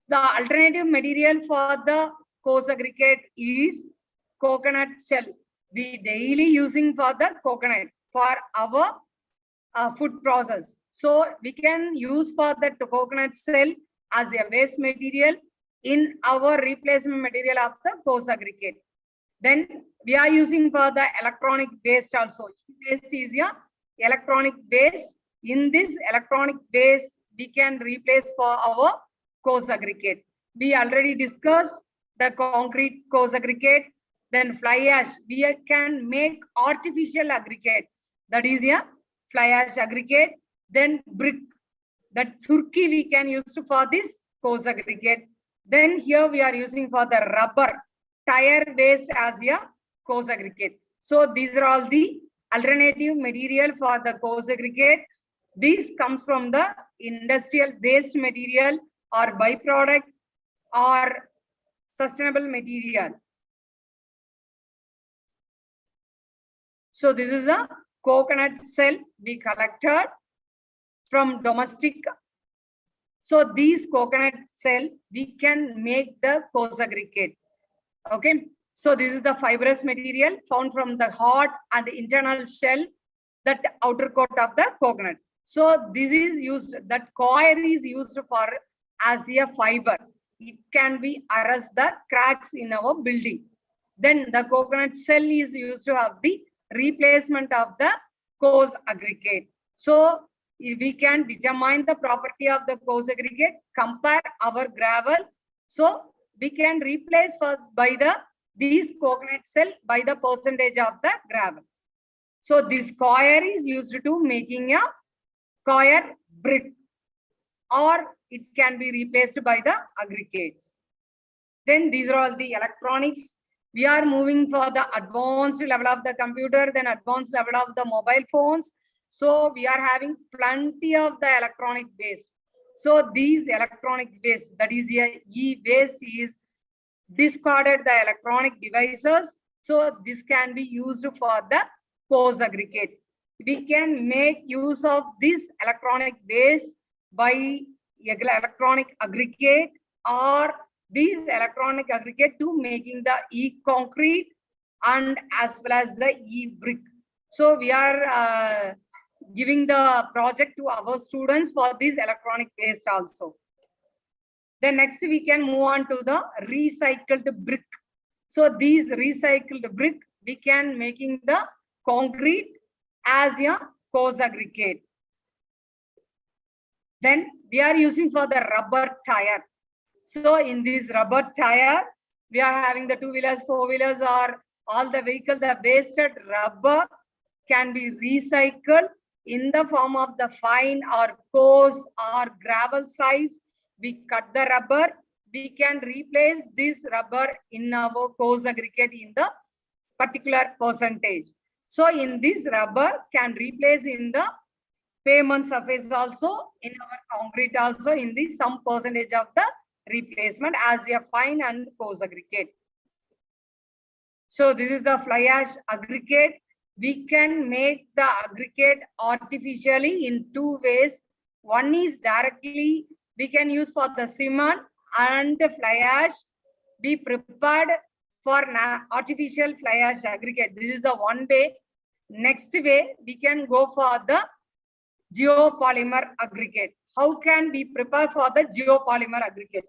The alternative material for the coarse aggregate is coconut shell. We daily using for the coconut for our food process. So we can use for the coconut shell as a waste material in our replacement material of the coarse aggregate. Then we are using for the electronic waste also. Waste is a electronic waste. In this electronic waste, we can replace for our coarse aggregate. We already discussed the concrete coarse aggregate. Then fly ash, we can make artificial aggregate. That is a fly ash aggregate. Then brick, that surki we can use for this coarse aggregate. Then here we are using for the rubber tire waste as a coarse aggregate. So these are all the alternative material for the coarse aggregate. This comes from the industrial waste material or byproduct or sustainable material. So this is a coconut shell we collected from domestic. So these coconut shell, we can make the coarse aggregate. Okay. So this is the fibrous material found from the hard and internal shell, that outer coat of the coconut. So this is used, that coir is used for as a fiber. It can be arrest the cracks in our building. Then the coconut shell is used to have the replacement of the coarse aggregate. So we can determine the property of the coarse aggregate, compare our gravel. So we can replace by these coconut shell by the percentage of the gravel. So this coir is used to making a coir brick, or it can be replaced by the aggregates. Then these are all the electronics. We are moving for the advanced level of the computer, then advanced level of the mobile phones. So we are having plenty of the electronic waste. So these electronic waste, that is a e-waste, is discarded the electronic devices. So this can be used for the coarse aggregate. We can make use of this electronic waste by electronic aggregate or these electronic aggregate to making the e-concrete and as well as the e-brick. So we are giving the project to our students for this electronic waste also. Then next we can move on to the recycled brick. So these recycled brick, we can making the concrete as a coarse aggregate. Then we are using for the rubber tire. So in this rubber tire, we are having the two-wheelers, four-wheelers, or all the vehicle, the wasted rubber can be recycled in the form of the fine or coarse or gravel size. We cut the rubber, we can replace this rubber in our coarse aggregate in the particular percentage. So in this rubber can replace in the pavement surface also, in our concrete also, in the some percentage of the replacement as a fine and coarse aggregate. So this is the fly ash aggregate. We can make the aggregate artificially in two ways. One is directly we can use for the cement and the fly ash be prepared for artificial fly ash aggregate. This is the one way. Next way, we can go for the geopolymer aggregate. How can we prepare for the geopolymer aggregate?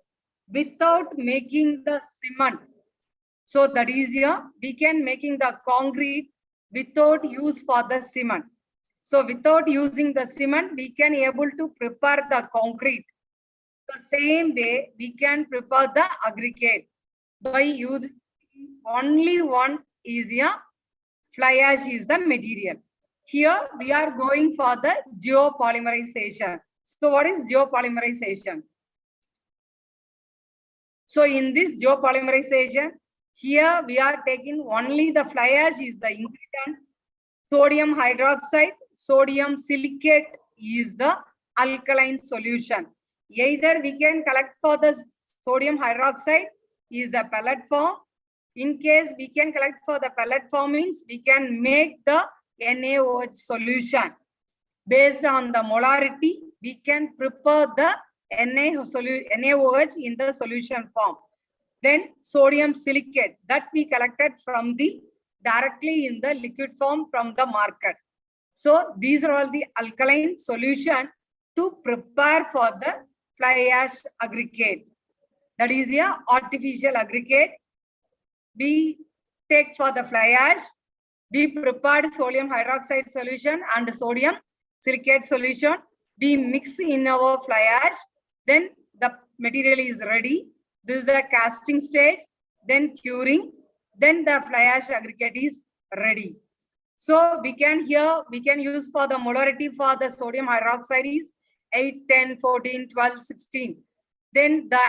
Without making the cement. So that is here, we can making the concrete without use for the cement. So without using the cement, we can able to prepare the concrete. The same way, we can prepare the aggregate by using only one is here, fly ash is the material. Here we are going for the geopolymerization. So what is geopolymerization? So in this geopolymerization, here we are taking only the fly ash is the ingredient, sodium hydroxide, sodium silicate is the alkaline solution. Either we can collect for the sodium hydroxide is the pellet form. In case we can collect for the pellet form means we can make the NaOH solution. Based on the molarity, we can prepare the NaOH in the solution form. Then sodium silicate that we collected from the directly in the liquid form from the market. So these are all the alkaline solution to prepare for the fly ash aggregate. That is a artificial aggregate. We take for the fly ash, we prepared sodium hydroxide solution and sodium silicate solution. We mix in our fly ash, then the material is ready. This is the casting stage, then curing, then the fly ash aggregate is ready. So we can use for the molarity for the sodium hydroxide is 8, 10, 14, 12, 16. Then the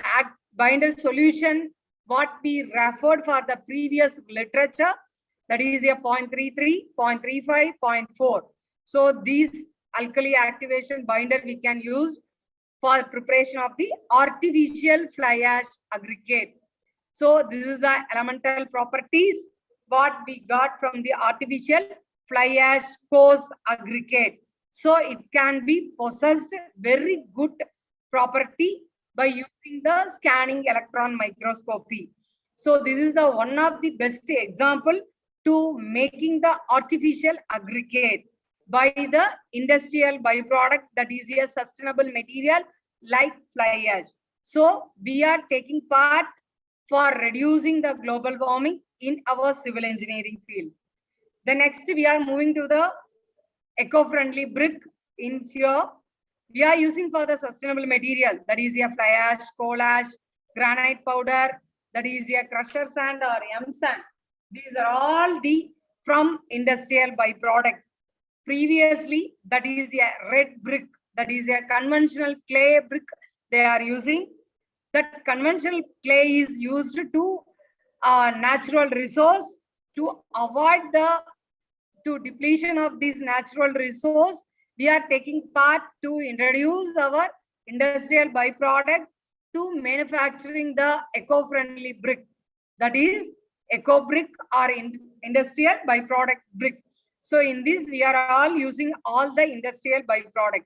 binder solution, what we referred for the previous literature, that is a 0.33, 0.35, 0.4. So these alkali activation binder we can use for preparation of the artificial fly ash aggregate. So this is the elemental properties what we got from the artificial fly ash coarse aggregate. So it can be possessed very good property by using the scanning electron microscopy. So this is the one of the best example to making the artificial aggregate by the industrial byproduct, that is a sustainable material like fly ash. So we are taking part for reducing the global warming in our civil engineering field. The next we are moving to the eco-friendly brick. In here we are using for the sustainable material, that is a fly ash, coal ash, granite powder, that is a crusher sand or M sand. These are all the from industrial byproduct. Previously, that is a red brick, that is a conventional clay brick they are using. That conventional clay is used to natural resource to avoid the depletion of this natural resource. We are taking part to introduce our industrial byproduct to manufacturing the eco-friendly brick, that is eco brick or industrial byproduct brick. So in this we are all using all the industrial byproduct.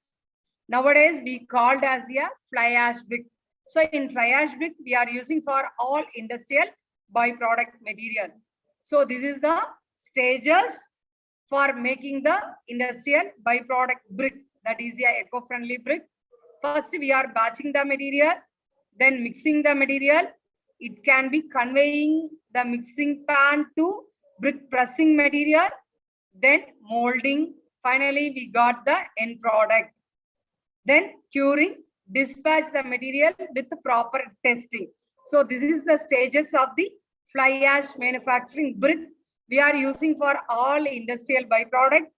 Nowadays we called as a fly ash brick. So in fly ash brick we are using for all industrial byproduct material. So this is the stages for making the industrial byproduct brick, that is a eco-friendly brick. First we are batching the material, then mixing the material. It can be conveying the mixing pan to brick pressing material, then molding. Finally, we got the end product. Then curing, dispatch the material with the proper testing. So this is the stages of the fly ash manufacturing brick we are using for all industrial byproduct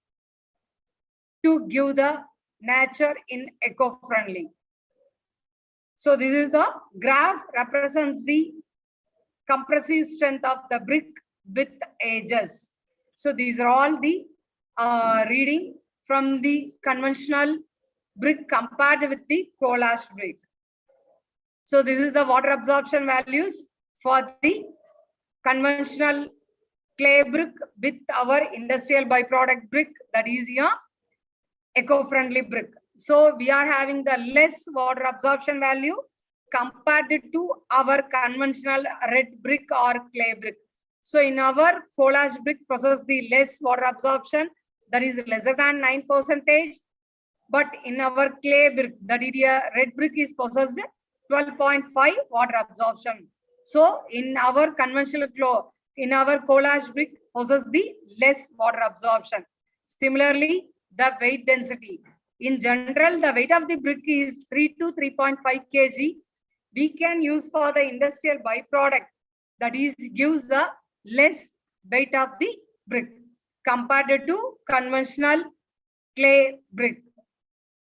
to give the nature in eco-friendly. So this is the graph represents the compressive strength of the brick with ages. So these are all the reading from the conventional brick compared with the coal ash brick. So this is the water absorption values for the conventional clay brick with our industrial byproduct brick, that is your eco-friendly brick. So we are having the less water absorption value compared to our conventional red brick or clay brick. So in our coal ash brick possess the less water absorption, that is lesser than 9%. But in our clay brick, that is a red brick, is possessed 12.5 water absorption. So in our conventional coal ash brick possess the less water absorption. Similarly, the weight density. In general, the weight of the brick is 3 to 3.5 kg. We can use for the industrial byproduct, that is gives the less weight of the brick compared to conventional clay brick.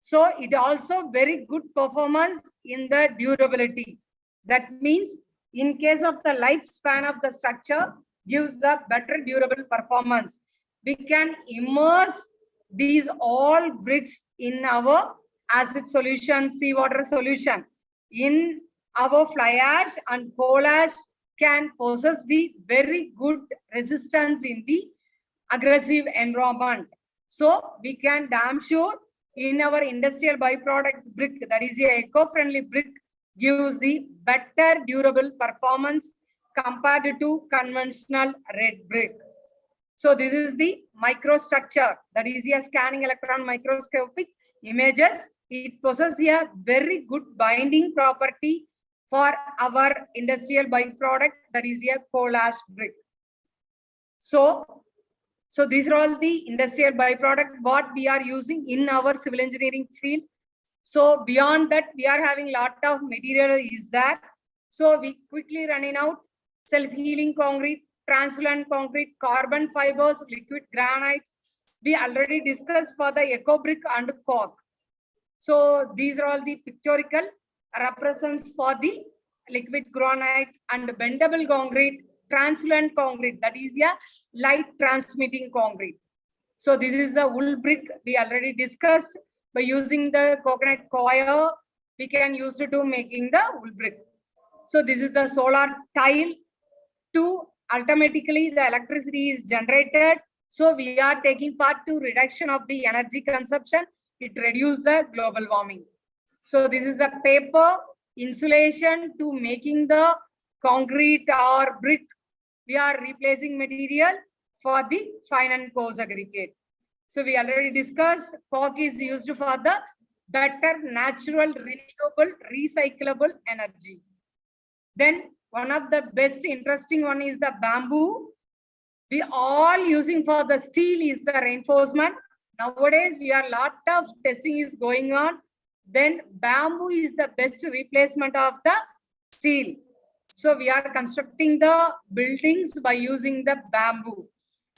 So it also very good performance in the durability. That means in case of the lifespan of the structure gives the better durable performance. We can immerse these all bricks in our acid solution, seawater solution. In our fly ash and coal ash can possess the very good resistance in the aggressive environment. So we can damn sure in our industrial byproduct brick, that is a eco-friendly brick, gives the better durable performance compared to conventional red brick. So this is the microstructure, that is a scanning electron microscopic images. It possesses a very good binding property for our industrial byproduct, that is a coal ash brick. So these are all the industrial byproduct what we are using in our civil engineering field. So beyond that, we are having lot of material is that. So we quickly running out self-healing concrete, translucent concrete, carbon fibers, liquid granite. We already discussed for the eco brick and cork. So these are all the pictorial represents for the liquid granite and bendable concrete, translucent concrete, that is a light transmitting concrete. So this is the wool brick we already discussed. By using the coconut coir, we can use it to making the wool brick. So this is the solar tile. To automatically the electricity is generated. So we are taking part to reduction of the energy consumption. It reduces the global warming. So this is the paper insulation to making the concrete or brick. We are replacing material for the fine and coarse aggregate. So we already discussed cork is used for the better natural, renewable, recyclable energy. Then one of the best interesting one is the bamboo. We all using for the steel is the reinforcement. Nowadays we are lot of testing is going on. Then bamboo is the best replacement of the steel. So we are constructing the buildings by using the bamboo.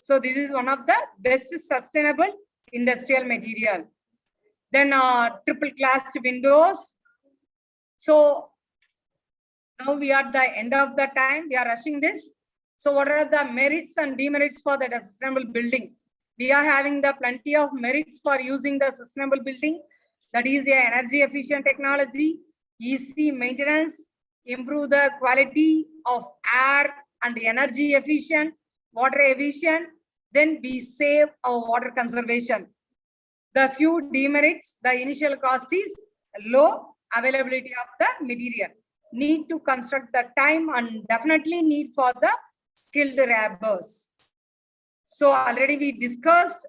So this is one of the best sustainable industrial material. Then triple glassed windows. So now we are at the end of the time. We are rushing this. So what are the merits and demerits for the sustainable building? We are having the plenty of merits for using the sustainable building. That is the energy efficient technology, easy maintenance, improve the quality of air and energy efficient, water efficient, then we save our water conservation. The few demerits, the initial cost is low, availability of the material, need to construct the time and definitely need for the skilled laborers. So already we discussed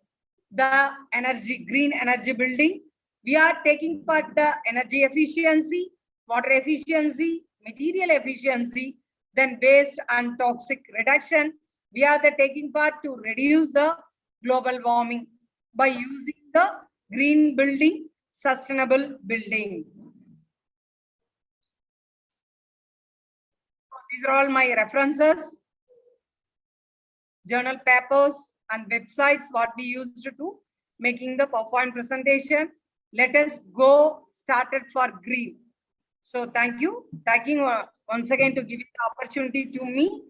the energy, green energy building. We are taking part the energy efficiency, water efficiency, material efficiency, then waste and toxic reduction. We are taking part to reduce the global warming by using the green building, sustainable building. So these are all my references, journal papers and websites what we used to making the PowerPoint presentation. Let us go started for green. So thank you. Thanking once again to give the opportunity to me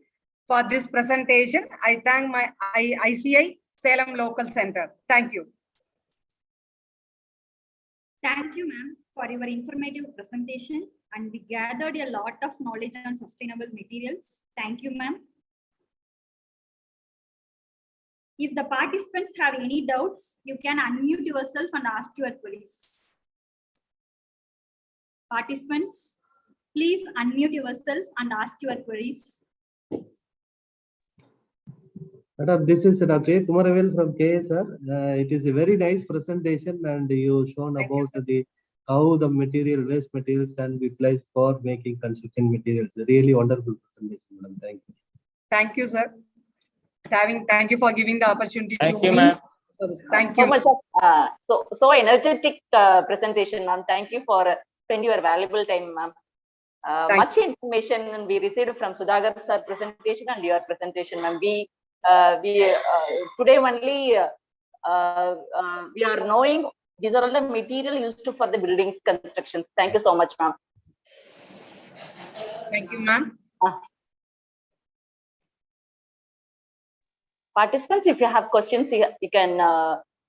for this presentation. I thank my ICI Salem Local Center. Thank you. Thank you, ma'am, for your informative presentation, and we gathered a lot of knowledge on sustainable materials. Thank you, ma'am. If the participants have any doubts, you can unmute yourself and ask your queries. Participants, please unmute yourself and ask your queries. Madam, this is Dr. Kumaravel from KSR. It is a very nice presentation, and you shown Thank you, about sir. how the waste materials can be placed for making construction materials. Really wonderful presentation, madam. Thank you. Thank you, sir. Thank you for giving the opportunity. Thank to you, me. ma'am. Thank So you. much of so energetic presentation, ma'am. Thank you for spending your valuable time, ma'am. Thank Much information we received from Sudhakar sir presentation and your presentation, ma'am. Today only we are knowing these are all the material used for the buildings constructions. Thank you so much, ma'am. Thank you, ma'am. Participants, if you have questions, you can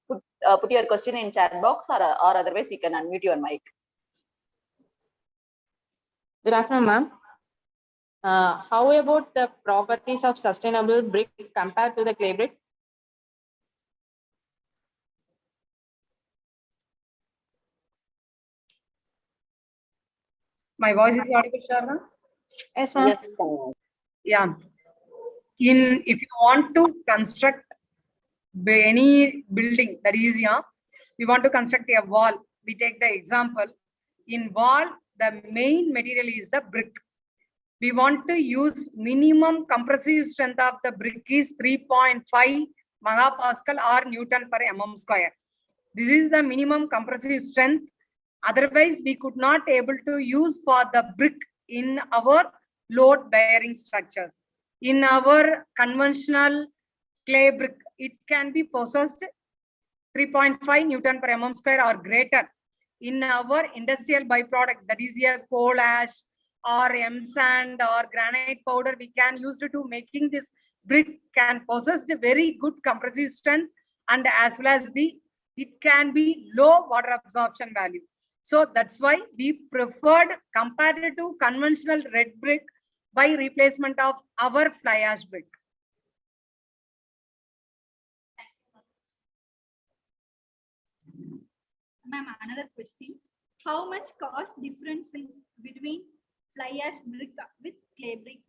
put your question in chat box, or otherwise you can unmute your mic. Good afternoon, ma'am. How about the properties of sustainable brick compared to the clay brick? My voice is audible, Sharma? Yes, ma'am. Yes. Yeah. If you want to construct any building, that is, yeah, we want to construct a wall. We take the example. In wall, the main material is the brick. We want to use minimum compressive strength of the brick is 3.5 megapascal or Newton per mm square. This is the minimum compressive strength. Otherwise, we could not able to use for the brick in our load bearing structures. In our conventional clay brick, it can be possessed 3.5 Newton per mm square or greater. In our industrial byproduct, that is a coal ash or M sand or granite powder, we can use it to making this brick can possess a very good compressive strength, and as well as it can be low water absorption value. So that's why we preferred compared to conventional red brick by replacement of our fly ash brick. Ma'am, another question. How much cost difference between fly ash brick with clay brick?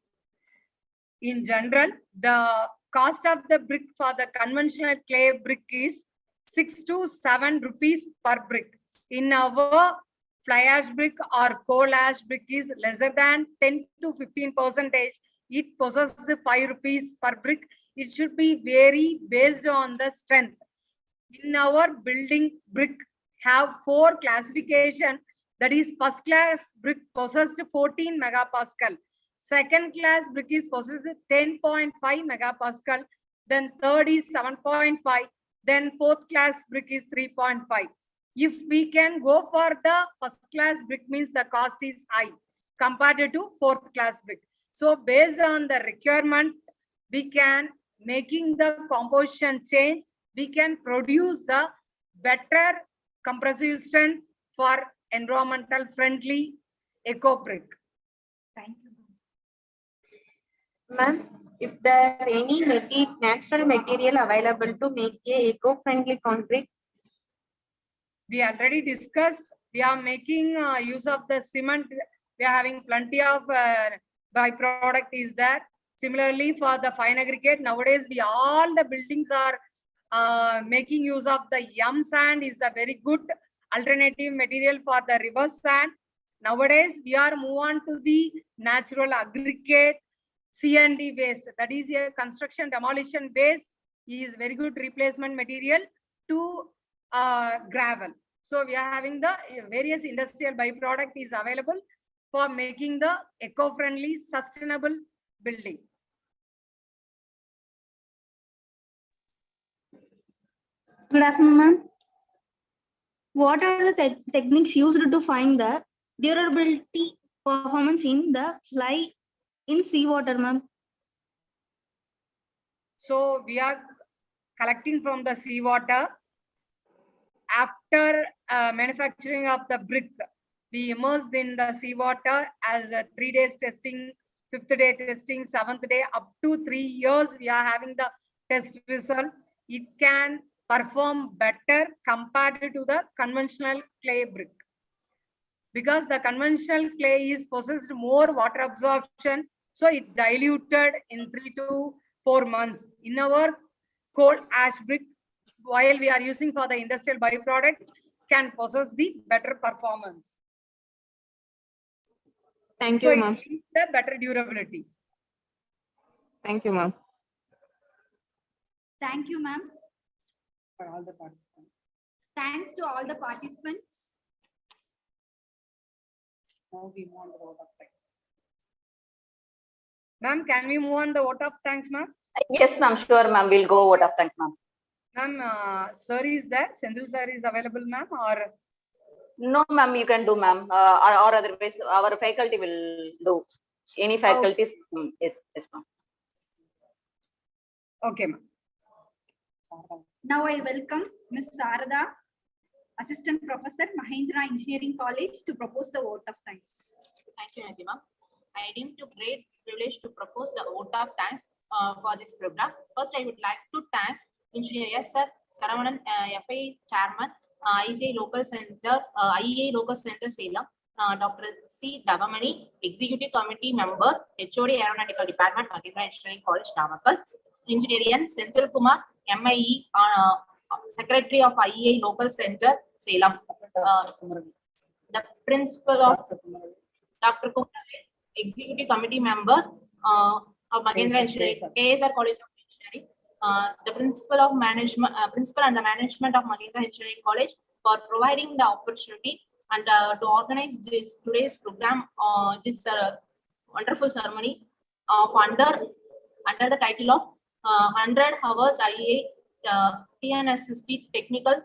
In general, the cost of the brick for the conventional clay brick is 6 to 7 rupees per brick. In our fly ash brick or coal ash brick is lesser than 10 to 15%. It possesses 5 rupees per brick. It should be vary based on the strength. In our building, brick have 4 classification. That is, first class brick possessed 14 megapascal. Second class brick is possessed 10.5 megapascal. Then third is 7.5. Then fourth class brick is 3.5. If we can go for the first class brick, means the cost is high compared to fourth class brick. So based on the requirement, we can making the composition change. We can produce the better compressive strength for environmental friendly eco brick. Thank you. Ma'am, is there any natural material available to make a eco-friendly concrete? We already discussed, we are making use of the cement. We are having plenty of byproduct is there. Similarly, for the fine aggregate, nowadays all the buildings are making use of the yam sand is a very good alternative material for the reverse sand. Nowadays, we are move on to the natural aggregate C&D waste. That is a construction demolition waste is very good replacement material to gravel. So we are having the various industrial byproduct is available for making the eco-friendly sustainable building. Good afternoon, ma'am. What are the techniques used to find the durability performance in the fly in seawater, ma'am? So we are collecting from the seawater. after manufacturing of the brick, we immersed in the seawater as a 3 days testing, 5th day testing, 7th day, up to 3 years, we are having the test result. It can perform better compared to the conventional clay brick. Because the conventional clay is possessed more water absorption, so it diluted in 3 to 4 months. In our cold ash brick, while we are using for the industrial byproduct, can possess the better performance. Thank So you, it ma'am. gives the better durability. Thank you, ma'am. Thank you, ma'am. For all the participants. Thanks to all the participants. Now we move on the vote of thanks. Ma'am, can we move on the vote of thanks, ma'am? Yes, ma'am, sure, ma'am. We'll go vote of thanks, ma'am. Ma'am, sir is there? Senthil sir is available, ma'am, or? No, ma'am, you can do, ma'am. Or otherwise, our faculty will do. Any faculties, yes, ma'am. Okay, ma'am. Now I welcome Ms. Sarada, Assistant Professor, Mahindra Engineering College, to propose the vote of thanks. Thank you, Nadima. I deem it a great privilege to propose the vote of thanks for this program. First, I would like to thank Engineer S. Sir, Saravanan, FI Chairman, ICA Local Center, IEA Local Center Salem, Dr. C. Davamani, Executive Committee Member, HOD Aeronautical Department, Mahindra Engineering College, Namakkal, Engineer Senthil Kumar, MIE, Secretary of IEA Local Center, Salem, the Principal of Dr. Kumar, Executive Committee Member of Mahindra Engineering, KSR College of Engineering, the Principal of Management, Principal and the Management of Mahindra Engineering College for providing the opportunity and to organize this today's program, this wonderful ceremony of under the title of 100 hours IEA TNSST technical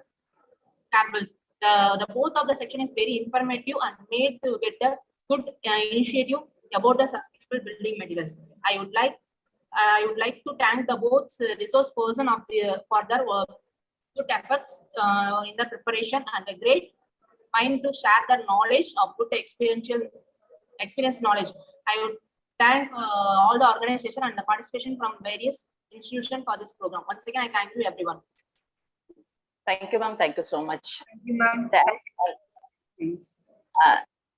tables. The both of the section is very informative and made to get a good initiative about the sustainable building materials. I would like to thank the both resource person of the for their good efforts in the preparation and a great mind to share the knowledge of good experience knowledge. I would thank all the organization and the participation from various institutions for this program. Once again, I thank you everyone. Thank you, ma'am. Thank you so much. Thank you, ma'am.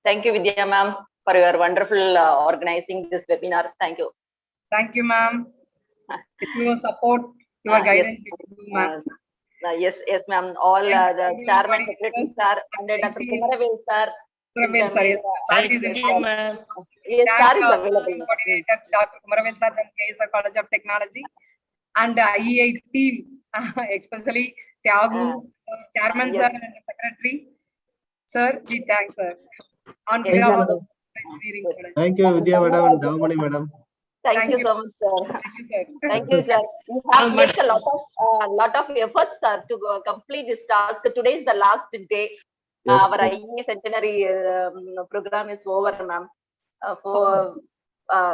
Thank you, Vidya, ma'am, for your wonderful organizing this webinar. Thank you. Thank you, ma'am. With your support, your guidance, yes, yes, ma'am. All the chairman, secretary, sir, and Dr. Kumaravel, sir. Kumaravel, sir, yes. Yes, sir is available. Coordinator, Dr. Kumaravel, sir, from KSR College of Technology, and IEA team, especially Tyagu, chairman, yes. sir, and the secretary. Sir, we thank sir. On Thank behalf of you. the engineering college. Thank you, Vidya madam and Davamani madam. Thank you so much, sir. Thank you, sir. Thank you, sir. You have made a lot of efforts, sir, to complete this task. Today is the last day. Yes, Our yes. IEA centenary program is over, ma'am.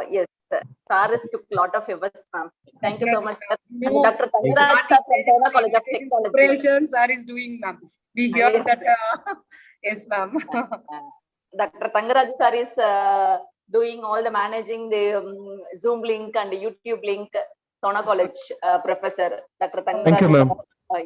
Yes, sir has took a lot of efforts, ma'am. Thank you so much, sir. And Dr. Tangraj, sir, from China College of Technology. Preparation, sir is doing, ma'am. We hear Yes. that. Yes, ma'am. Dr. Tangraj, sir is doing all the managing the Zoom link and the YouTube link. Sona College professor, Dr. Tangraj. Thank you, ma'am.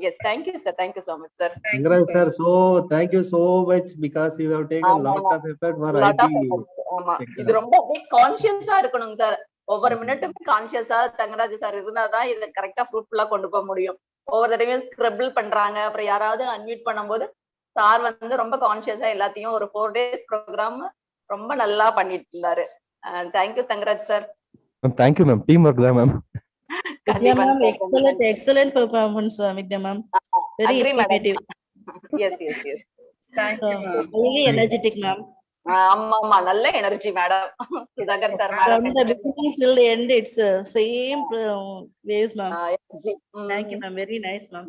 Yes, thank you, sir. Thank you so much, sir. Tangraj sir, so thank you so much because you have taken a lot of effort for Lot of IT. efforts. ஆமா இது ரொம்ப கான்சியஸா இருக்கணும் sir. ஒவ்வொரு மினிட்டும் கான்சியஸா Thangaraj sir இருந்தாதான் இதை கரெக்டா ஃப்ரூட்ஃபுல்லா கொண்டு போக முடியும். ஒவ்வொரு தடவையும் ஸ்கிரிபிள் பண்றாங்க, அப்புறம் யாராவது அன்மியூட் பண்ணும்போது சார் வந்து ரொம்ப கான்சியஸா எல்லாத்தையும் ஒரு 4 days ப்ரோக்ராம் ரொம்ப நல்லா பண்ணிட்டு இருந்தாரு. Thank you Thangaraj sir. Thank you, ma'am. Teamwork there, ma'am. Vidya ma'am, excellent performance, Vidya ma'am. Very informative. Yes. Thank you, ma'am. Very energetic, ma'am. ஆமா நல்ல energy madam. Sudhakar sir madam. From the beginning till the end, it's same waves, ma'am. Thank you, ma'am. Very nice, ma'am.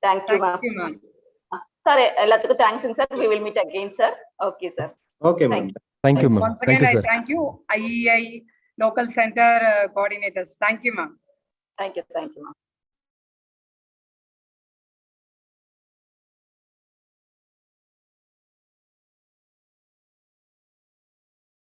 Thank you, ma'am. Sir, எல்லாத்துக்கும் thanks, sir. We will meet again, sir. Okay, sir. Okay, ma'am. Thank you, ma'am. Once Thank again, you, I sir. thank you, IEI local center coordinators. Thank you, ma'am. Thank you, ma'am.